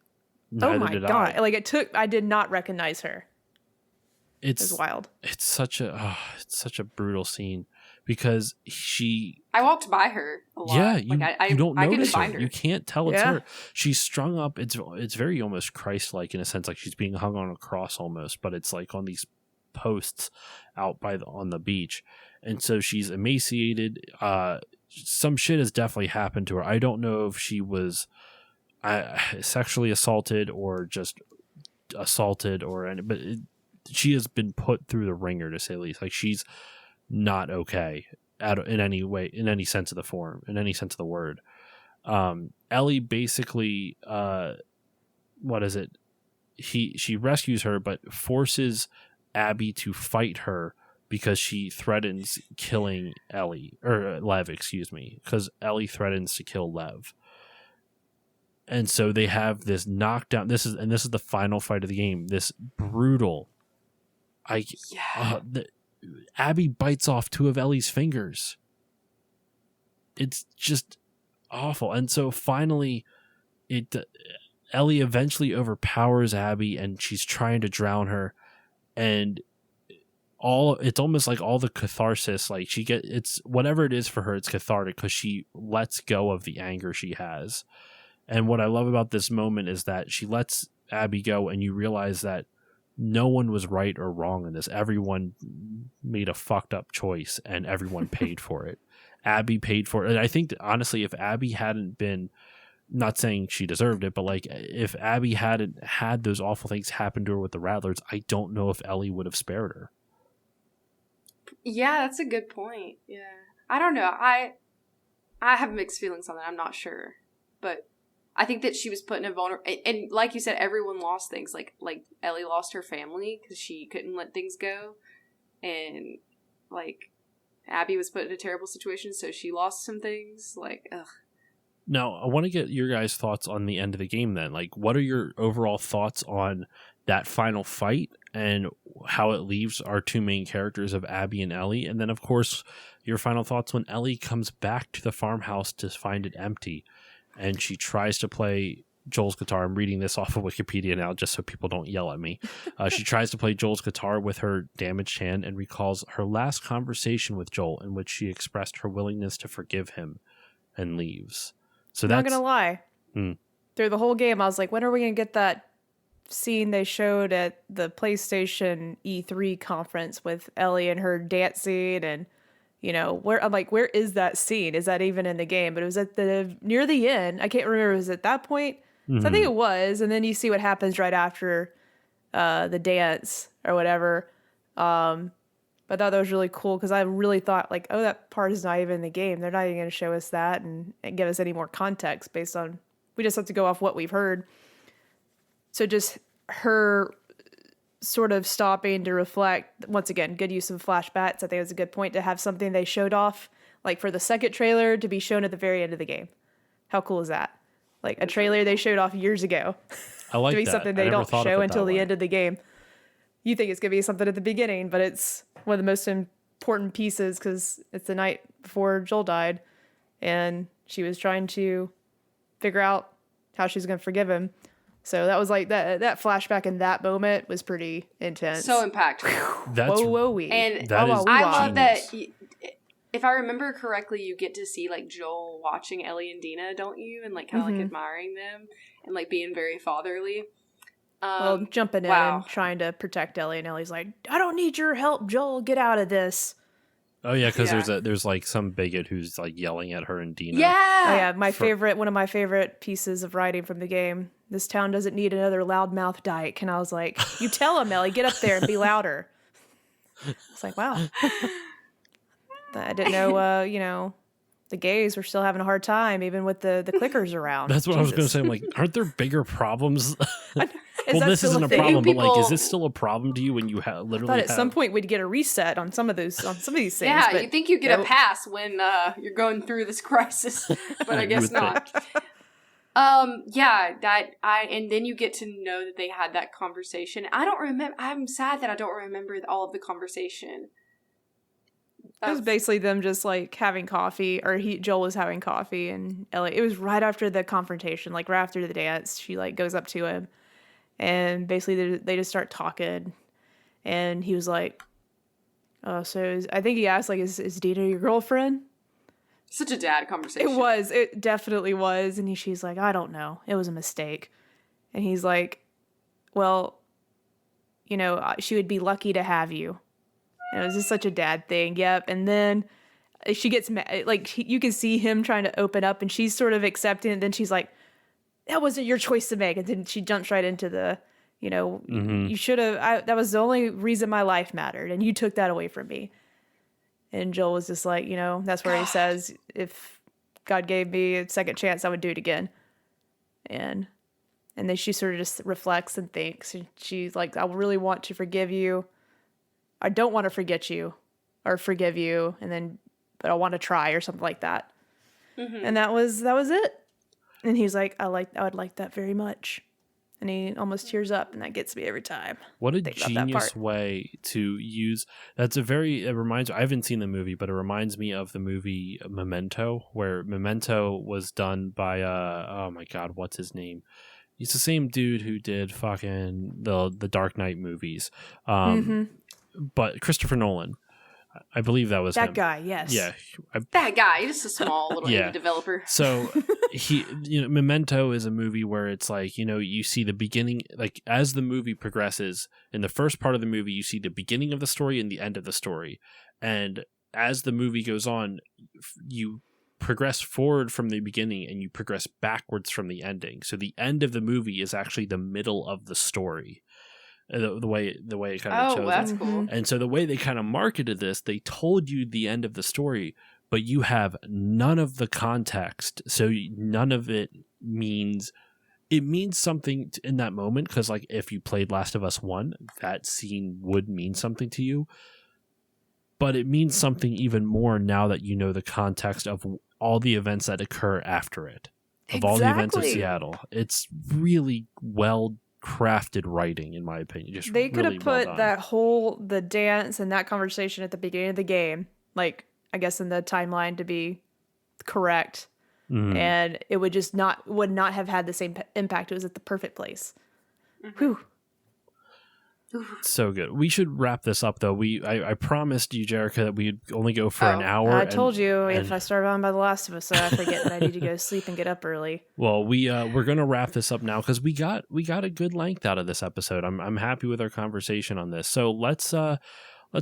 neither oh my did god! I. Like I did not recognize her. It was It's wild. it's such a brutal scene, because I walked by her a lot. yeah, like, you don't I couldn't notice find her. her. You can't tell it's Yeah. her. She's strung up. It's very almost Christ-like in a sense, like she's being hung on a cross almost, but it's like on these posts out on the beach, and so she's emaciated. some shit has definitely happened to her. I don't know if she was sexually assaulted or just assaulted but she has been put through the ringer, to say the least. Like, she's not okay in any way, in any sense of the form, in any sense of the word. Ellie basically, what is it? She rescues her, but forces Abby to fight her because she threatens killing Lev, excuse me, because Ellie threatens to kill Lev. And so they have this knockdown. This is the final fight of the game. This brutal. Abby bites off 2 of Ellie's fingers. It's just awful. And so finally, Ellie eventually overpowers Abby, and she's trying to drown her. And it's almost like all the catharsis, like it's whatever it is for her, it's cathartic because she lets go of the anger she has. And what I love about this moment is that she lets Abby go, and you realize that no one was right or wrong in this. Everyone made a fucked up choice, and everyone paid for it. Abby paid for it. And I think that, honestly, if Abby hadn't been, not saying she deserved it, but like if Abby hadn't had those awful things happen to her with the Rattlers, I don't know if Ellie would have spared her. Yeah, that's a good point. Yeah. I don't know. I have mixed feelings on that. I'm not sure. But I think that she was put in a vulnerable... And like you said, everyone lost things. Like Ellie lost her family because she couldn't let things go. And, like, Abby was put in a terrible situation, so she lost some things. Like, ugh. Now, I want to get your guys' thoughts on the end of the game then. Like, what are your overall thoughts on that final fight and how it leaves our 2 main characters of Abby and Ellie? And then, of course, your final thoughts when Ellie comes back to the farmhouse to find it empty. And she tries to play Joel's guitar. I'm reading this off of Wikipedia now just so people don't yell at me. She tries to play Joel's guitar with her damaged hand and recalls her last conversation with Joel in which she expressed her willingness to forgive him and leaves. So I'm not going to lie. Through the whole game, I was like, when are we going to get that scene they showed at the PlayStation E3 conference with Ellie and her dancing and... You know, where is that scene? Is that even in the game? But it was near the end. I can't remember. Was it at that point? So I think it was. And then you see what happens right after the dance or whatever. But I thought that was really cool because I really thought like, oh, that part is not even in the game. They're not even going to show us that and give us any more context based on, we just have to go off what we've heard. So just her sort of stopping to reflect, once again, good use of flashbacks. I think it was a good point to have something they showed off, like for the second trailer to be shown at the very end of the game. How cool is that? Like a trailer they showed off years ago. I like to be that. something they don't show until the end of the game. You think it's going to be something at the beginning, but it's one of the most important pieces because it's the night before Joel died and she was trying to figure out how she's going to forgive him. So that was like that flashback in that moment was pretty intense. So impactful. Whoa-wee. And I love that. If I remember correctly, you get to see like Joel watching Ellie and Dina, don't you? And like kind of like admiring them and like being very fatherly. Jumping in and trying to protect Ellie, and Ellie's like, "I don't need your help, Joel. Get out of this." Oh yeah, because there's like some bigot who's like yelling at her and Dina. Yeah. Oh yeah, one of my favorite pieces of writing from the game. This town doesn't need another loudmouth dyke, and I was like, "You tell him, Ellie, get up there and be louder." It's like, wow. I didn't know, the gays were still having a hard time, even with the clickers around. That's what I was going to say. I'm like, aren't there bigger problems? Well, this isn't a problem, but like, is this still a problem to you when you literally? I thought at some point we'd get a reset on some of these things. Yeah, you think you get a pass when you're going through this crisis, but I guess not. And then you get to know that they had that conversation. I don't remember. I'm sad that I don't remember all of the conversation. It was basically them just like having coffee, or Joel was having coffee, and Ellie. It was right after the confrontation, like right after the dance. She like goes up to him, and basically they just start talking, and he was like, "Oh, so I think he asked like, is Dina your girlfriend?" Such a dad conversation. It definitely was, and she's like, "I don't know, it was a mistake," and he's like, "Well, she would be lucky to have you." And it was just such a dad thing. Yep. And then she gets mad. Like, you can see him trying to open up, and she's sort of accepting. And then she's like, "That wasn't your choice to make." And then she jumps right into the, you should have. That was the only reason my life mattered, and you took that away from me. And Joel was just like, that's where he says, if God gave me a second chance, I would do it again. And then she sort of just reflects and thinks, and she's like, I really want to forgive you. I don't want to forget you or forgive you, but I want to try, or something like that. Mm-hmm. And that was it. And he's like, I would like that very much. And he almost tears up, and that gets me every time. What a genius way to use. It reminds, I haven't seen the movie, but it reminds me of the movie Memento, where Memento was done by, oh my God, what's his name? He's the same dude who did fucking the Dark Knight movies. But Christopher Nolan. I believe that was that him. Guy, yes. Yeah. That guy, he's just a small little indie developer. So Memento is a movie where it's like, you see the beginning, like as the movie progresses, in the first part of the movie, you see the beginning of the story and the end of the story. And as the movie goes on, you progress forward from the beginning and you progress backwards from the ending. So the end of the movie is actually the middle of the story. The way it kind of chose. Oh, that's cool. And so the way they kind of marketed this, they told you the end of the story, but you have none of the context. So none of it means something in that moment. Because like if you played Last of Us 1, that scene would mean something to you. But it means something even more now that you know the context of all the events that occur after it. Of all the events of Seattle. It's really well crafted writing, in my opinion. Just they could really have put well the dance and that conversation at the beginning of the game, like I guess in the timeline to be correct, and it would not have had the same impact. It was at the perfect place. Whew. So good. We should wrap this up, though. I promised you, Jerica, that we'd only go for an hour. I told you if I start on by The Last of Us, so I forget that I need to go sleep and get up early. Well, we're gonna wrap this up now because we got a good length out of this episode. I'm happy with our conversation on this. So let's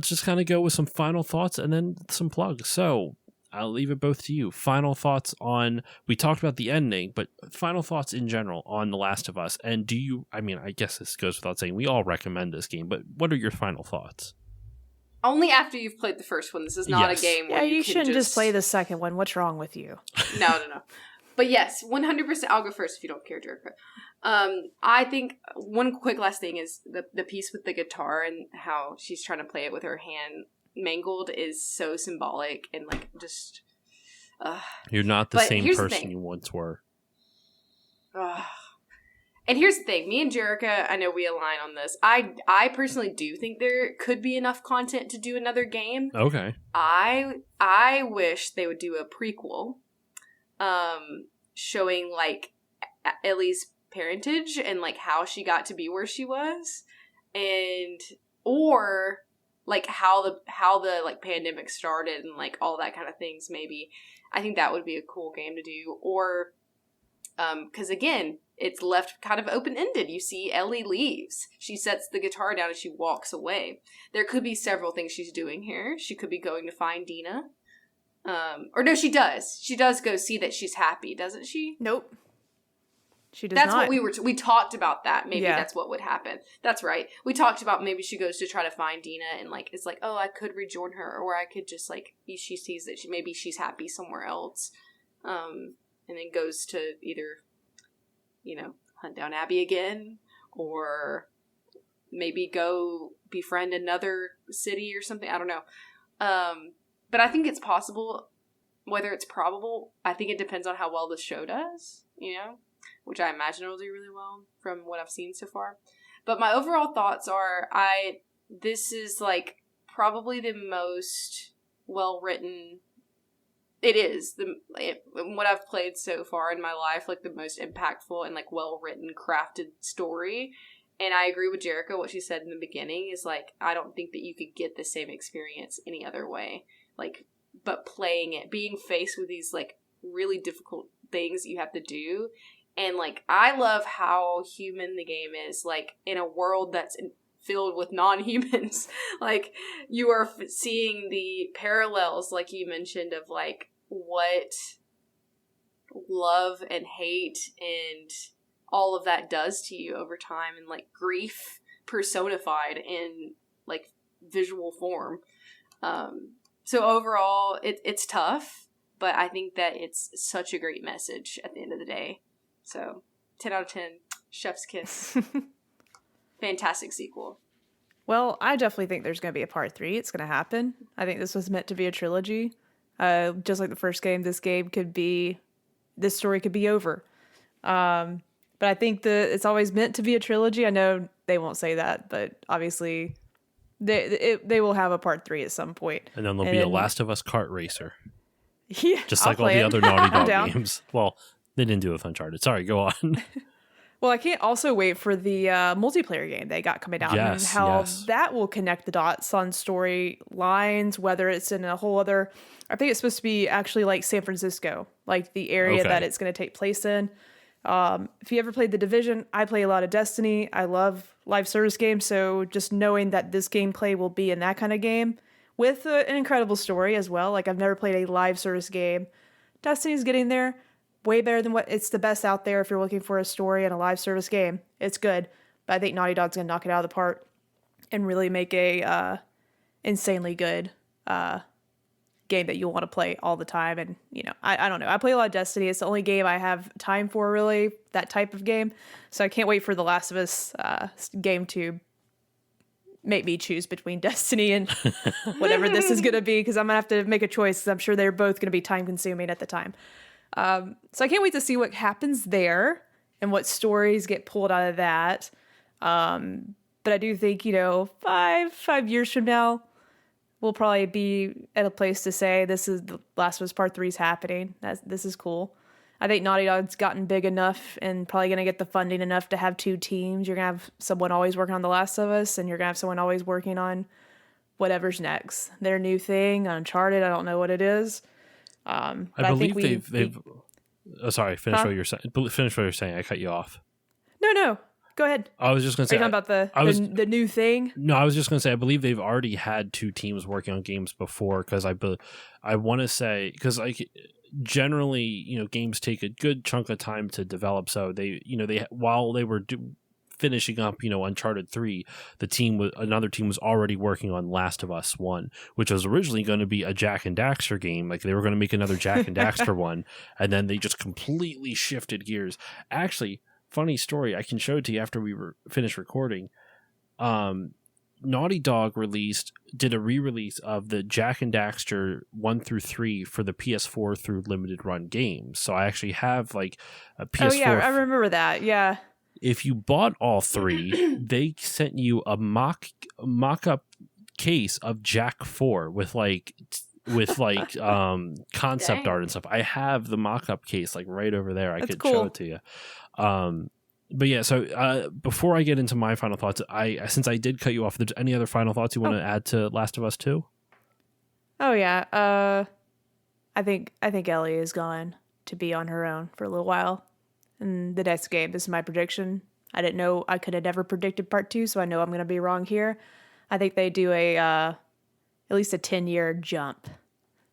just kind of go with some final thoughts and then some plugs. So I'll leave it both to you. Final thoughts on, we talked about the ending, but final thoughts in general on The Last of Us. And I guess this goes without saying, we all recommend this game, but what are your final thoughts? Only after you've played the first one. This is not a game where you shouldn't just play the second one. What's wrong with you? No. But yes, 100%. I'll go first if you don't care, Jerica. I think one quick last thing is the piece with the guitar and how she's trying to play it with her hand mangled is so symbolic and like just you're not the same person you once were. And here's the thing, me and Jerica, I know we align on this. I personally do think there could be enough content to do another game. Okay. I wish they would do a prequel showing like Ellie's parentage and like how she got to be where she was, and or like how the like pandemic started and like all that kind of things. Maybe I think that would be a cool game to do. Or because again, it's left kind of open-ended. You see Ellie leaves, she sets the guitar down and she walks away. There could be several things she's doing here. She could be going to find Dina, or no, she does go see that she's happy, doesn't she? Nope. She does That's not. what we talked about that. Maybe that's what would happen. That's right. We talked about maybe she goes to try to find Dina and like it's like, oh, I could rejoin her, or I could just like she sees that maybe she's happy somewhere else, and then goes to either, hunt down Abby again, or maybe go befriend another city or something. I don't know. But I think it's possible. Whether it's probable, I think it depends on how well the show does, which I imagine it will do really well from what I've seen so far. But my overall thoughts are, this is like probably the most well-written, it is, what I've played so far in my life, like the most impactful and like well-written, crafted story. And I agree with Jerica, what she said in the beginning is like, I don't think that you could get the same experience any other way. Like, but playing it, being faced with these like really difficult things that you have to do. And like, I love how human the game is, like in a world that's filled with non-humans. Like, you are seeing the parallels, like you mentioned, of like what love and hate and all of that does to you over time, and like grief personified in like visual form. So overall, it's tough, but I think that it's such a great message at the end of the day. So 10 out of 10, chef's kiss. Fantastic sequel. Well, I definitely think there's going to be a part 3. It's going to happen. I think this was meant to be a trilogy. Just like the first game, this story could be over. But I think it's always meant to be a trilogy. I know they won't say that, but obviously they will have a part 3 at some point. And then there'll be a Last of Us kart racer. Yeah, just like all the other Naughty Dog games. Well, they didn't do it with Uncharted. Sorry, go on. Well, I can't also wait for the multiplayer game they got coming out, and how that will connect the dots on story lines, whether it's in a whole other... I think it's supposed to be actually like San Francisco, like the area that it's going to take place in. If you ever played The Division, I play a lot of Destiny. I love live service games, so just knowing that this gameplay will be in that kind of game with an incredible story as well. Like, I've never played a live service game. Destiny's getting there. Way better than it's the best out there if you're looking for a story and a live service game. It's good, but I think Naughty Dog's gonna knock it out of the park and really make a insanely good game that you'll want to play all the time. And I don't know, I play a lot of Destiny. It's the only game I have time for, really, that type of game. So I can't wait for the Last of Us game to make me choose between Destiny and whatever this is gonna be, because I'm gonna have to make a choice. I'm sure they're both gonna be time consuming at the time. So I can't wait to see what happens there and what stories get pulled out of that. But I do think, 5 years from now, we'll probably be at a place to say this is the Last of Us Part 3 is happening. This is cool. I think Naughty Dog's gotten big enough and probably going to get the funding enough to have 2 teams. You're going to have someone always working on The Last of Us, and you're going to have someone always working on whatever's next. Their new thing, Uncharted, I don't know what it is. I believe they've sorry, finish what you're saying. Finish what you're saying. I cut you off. No. Go ahead. I was just going to say... Are you talking about the new thing? No, I was just going to say, I believe they've already had 2 teams working on games before, because I want to say... Because, like, generally, games take a good chunk of time to develop, so they while they were finishing up, Uncharted 3, another team was already working on Last of Us 1, which was originally going to be a Jak and Daxter game. Like, they were going to make another Jak and Daxter one, and then they just completely shifted gears. Actually, funny story, I can show it to you after we finished recording. Naughty Dog did a re-release of the Jak and Daxter 1 through 3 for the PS4 through limited run games. So I actually have like a PS4. Oh yeah, I remember that. Yeah. If you bought all 3, they sent you a mock-up case of Jak 4 with concept art and stuff. I have the mock-up case like right over there. I could show it to you. But yeah, so before I get into my final thoughts, since I did cut you off, there's any other final thoughts you want to add to Last of Us 2? Oh yeah, I think Ellie is going to be on her own for a little while in the next game. This is my prediction. I didn't know, I could have never predicted part 2, so I know I'm going to be wrong here. I think they do at least a 10-year jump.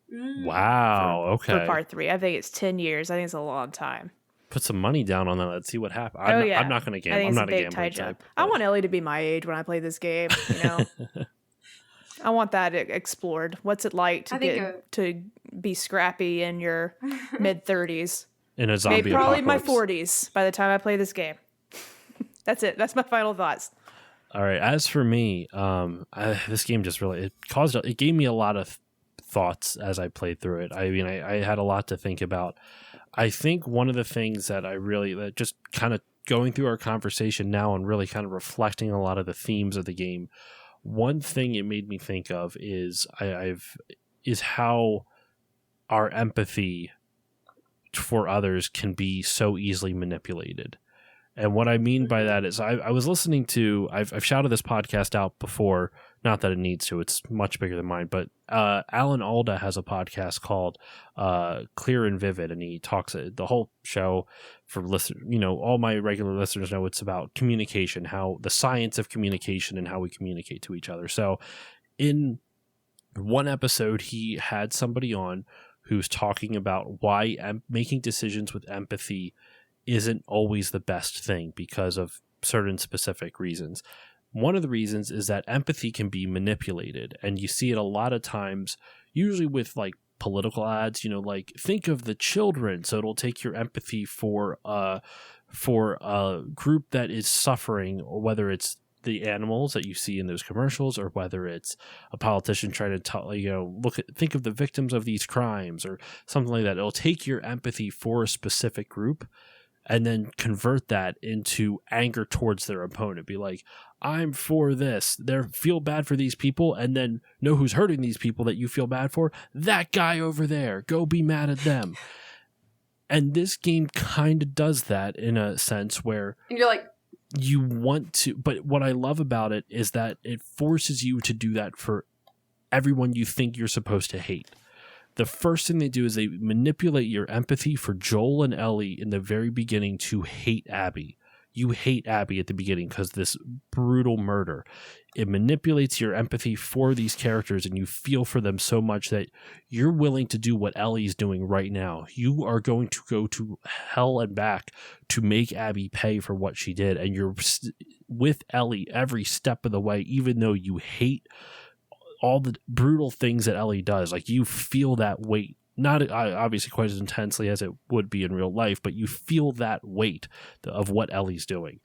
Wow. For part 3, I think it's 10 years. I think it's a long time. Put some money down on that. Let's see what happens. I'm not going to gamble. I'm not a gambler type. I want Ellie to be my age when I play this game. I want that explored. What's it like to be scrappy in your mid-30s? In a zombie probably apocalypse. My 40s by the time I play this game. That's it. That's my final thoughts. All right. As for me, this game just really it gave me a lot of thoughts as I played through it. I mean, I had a lot to think about. I think one of the things that that just kind of going through our conversation now and really kind of reflecting a lot of the themes of the game, one thing it made me think of is how our empathy for others can be so easily manipulated. And what I mean by that is I was listening to, I've shouted this podcast out before Not that it needs to, it's much bigger than mine, but Alan Alda has a podcast called Clear and Vivid, and he talks the whole show for listeners. All my regular listeners know it's about communication, how the science of communication and how we communicate to each other. So in one episode, he had somebody on who's talking about why making decisions with empathy isn't always the best thing because of certain specific reasons. One of the reasons is that empathy can be manipulated, and you see it a lot of times, usually with like political ads, like think of the children. So it'll take your empathy for a group that is suffering, or whether it's the animals that you see in those commercials, or whether it's a politician trying to think of the victims of these crimes or something like that. It'll take your empathy for a specific group and then convert that into anger towards their opponent. Be like, I'm for this. Feel bad for these people, and then know who's hurting these people that you feel bad for? That guy over there. Go be mad at them. And this game kind of does that in a sense where... And you're like... You want to... But what I love about it is that it forces you to do that for everyone you think you're supposed to hate. The first thing they do is they manipulate your empathy for Joel and Ellie in the very beginning to hate Abby. You hate Abby at the beginning because this brutal murder. It manipulates your empathy for these characters, and you feel for them so much that you're willing to do what Ellie's doing right now. You are going to go to hell and back to make Abby pay for what she did, and you're with Ellie every step of the way, even though you hate all the brutal things that Ellie does. Like, you feel that weight, not obviously quite as intensely as it would be in real life, but you feel that weight of what Ellie's doing.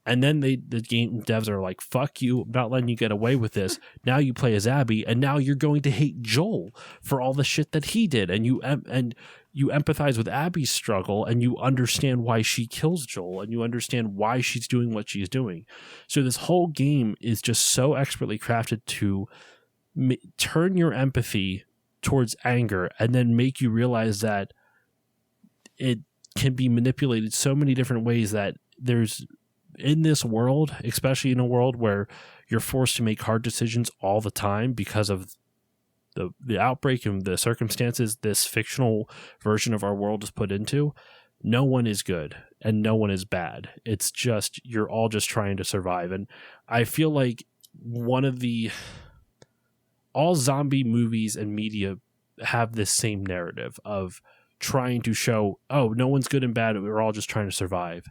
And then the game devs are like, fuck you, I'm not letting you get away with this. Now you play as Abby, and now you're going to hate Joel for all the shit that he did. And you empathize with Abby's struggle, and you understand why she kills Joel, and you understand why she's doing what she's doing. So this whole game is just so expertly crafted to turn your empathy towards anger, and then make you realize that it can be manipulated so many different ways, that there's, in this world, especially in a world where you're forced to make hard decisions all the time because of the outbreak and the circumstances this fictional version of our world is put into, no one is good and no one is bad. It's just, you're all just trying to survive. And I feel like all zombie movies and media have this same narrative of trying to show, oh, no one's good and bad, we're all just trying to survive.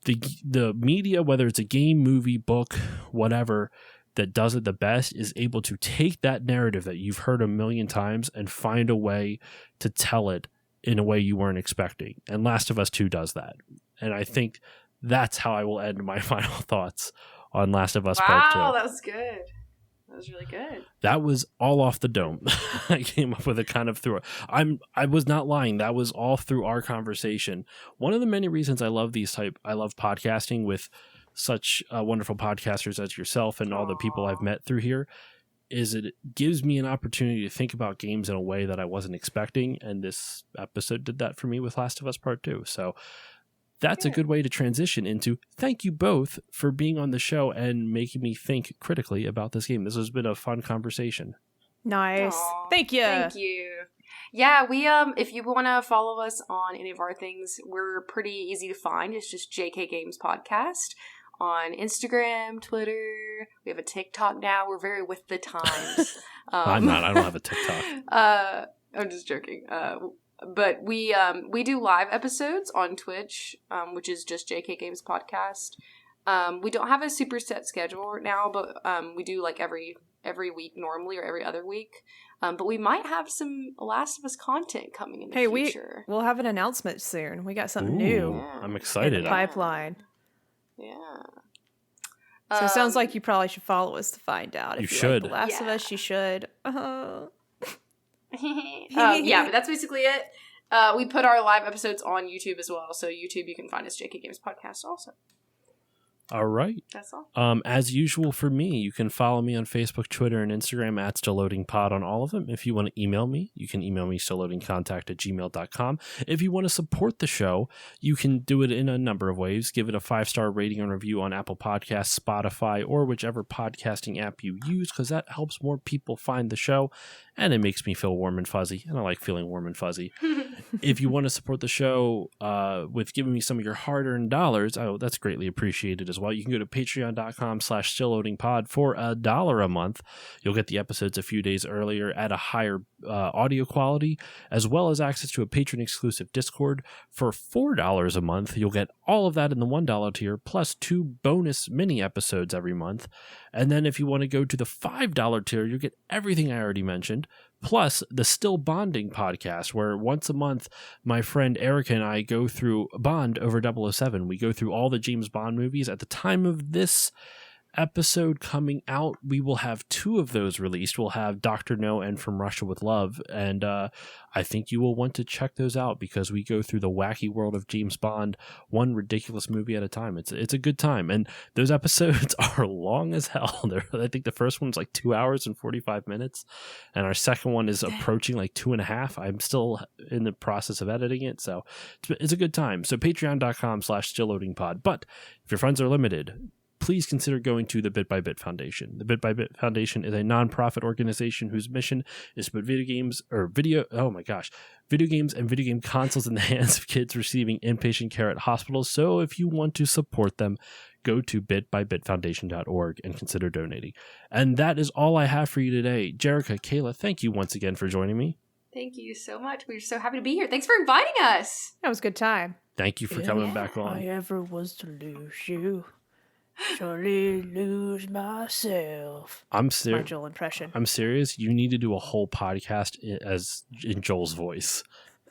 The media, whether it's a game, movie, book, whatever, that does it the best is able to take that narrative that you've heard a million times and find a way to tell it in a way you weren't expecting. And Last of Us 2 does that. And I think that's how I will end my final thoughts on Last of Us Part 2. Wow, that was good. That was really good. That was all off the dome. I came up with it kind of through it. I was not lying. That was all through our conversation. One of the many reasons I love I love podcasting with such wonderful podcasters as yourself and all the people I've met through here is it gives me an opportunity to think about games in a way that I wasn't expecting. And this episode did that for me with Last of Us Part 2. So that's a good way to transition into thank you both for being on the show and making me think critically about this game. This has been a fun conversation. Nice. Aww, thank you. Thank you. Yeah, we if you want to follow us on any of our things, we're pretty easy to find. It's just JK Games Podcast on Instagram, Twitter. We have a TikTok now. We're very with the times. I'm not. I don't have a TikTok. I'm just joking. But we do live episodes on Twitch, which is just JK Games Podcast. We don't have a super set schedule right now, but we do like every week normally, or every other week. But we might have some Last of Us content coming in the future. We'll have an announcement soon. We got something new. Yeah. I'm excited. In the pipeline. Yeah. So it sounds like you probably should follow us to find out. You if should. Like The Last of Us, you should. Yeah, but that's basically it. We put our live episodes on YouTube as well, so YouTube you can find us JK Games Podcast also. All right. That's all. As usual for me, you can follow me on Facebook, Twitter, and Instagram at StillLoadingPod on all of them. If you want to email me, you can email me stillloadingcontact@gmail.com. If you want to support the show, you can do it in a number of ways. Give it a 5-star rating and review on Apple Podcasts, Spotify, or whichever podcasting app you use, because that helps more people find the show, and it makes me feel warm and fuzzy, and I like feeling warm and fuzzy. If you want to support the show with giving me some of your hard-earned dollars, that's greatly appreciated as well. You can go to patreon.com/stillloadingpod for $1 a month. You'll get the episodes a few days earlier at a higher audio quality, as well as access to a patron-exclusive Discord. For $4 a month, you'll get all of that in the $1 tier, plus 2 bonus mini episodes every month. And then if you want to go to the $5 tier, you'll get everything I already mentioned, plus the Still Bonding podcast, where once a month, my friend Erica and I go through Bond over 007. We go through all the James Bond movies. At the time of this episode coming out, we will have 2 of those released. We'll have Dr. No and From Russia with Love, and I think you will want to check those out because we go through the wacky world of James Bond, one ridiculous movie at a time. It's a good time, and those episodes are long as hell. I think the first one's like 2 hours and 45 minutes, and our second one is approaching like 2.5. I'm still in the process of editing it, so it's a good time. So patreon.com/stillloadingpod. But if your funds are limited, please consider going to the Bit by Bit Foundation. The Bit by Bit Foundation is a nonprofit organization whose mission is to put video games and video game consoles in the hands of kids receiving inpatient care at hospitals. So if you want to support them, go to bitbybitfoundation.org and consider donating. And that is all I have for you today. Jerica, Kayla, thank you once again for joining me. Thank you so much. We're so happy to be here. Thanks for inviting us. That was a good time. Thank you for coming back on. If I ever was to lose you, surely lose myself. I'm My serious. Joel impression. I'm serious. You need to do a whole podcast as in Joel's voice,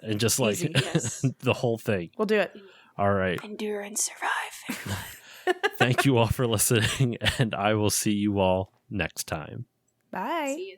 and just like Easy, yes. the whole thing. We'll do it. All right. Endure and survive. Thank you all for listening, and I will see you all next time. Bye. See you.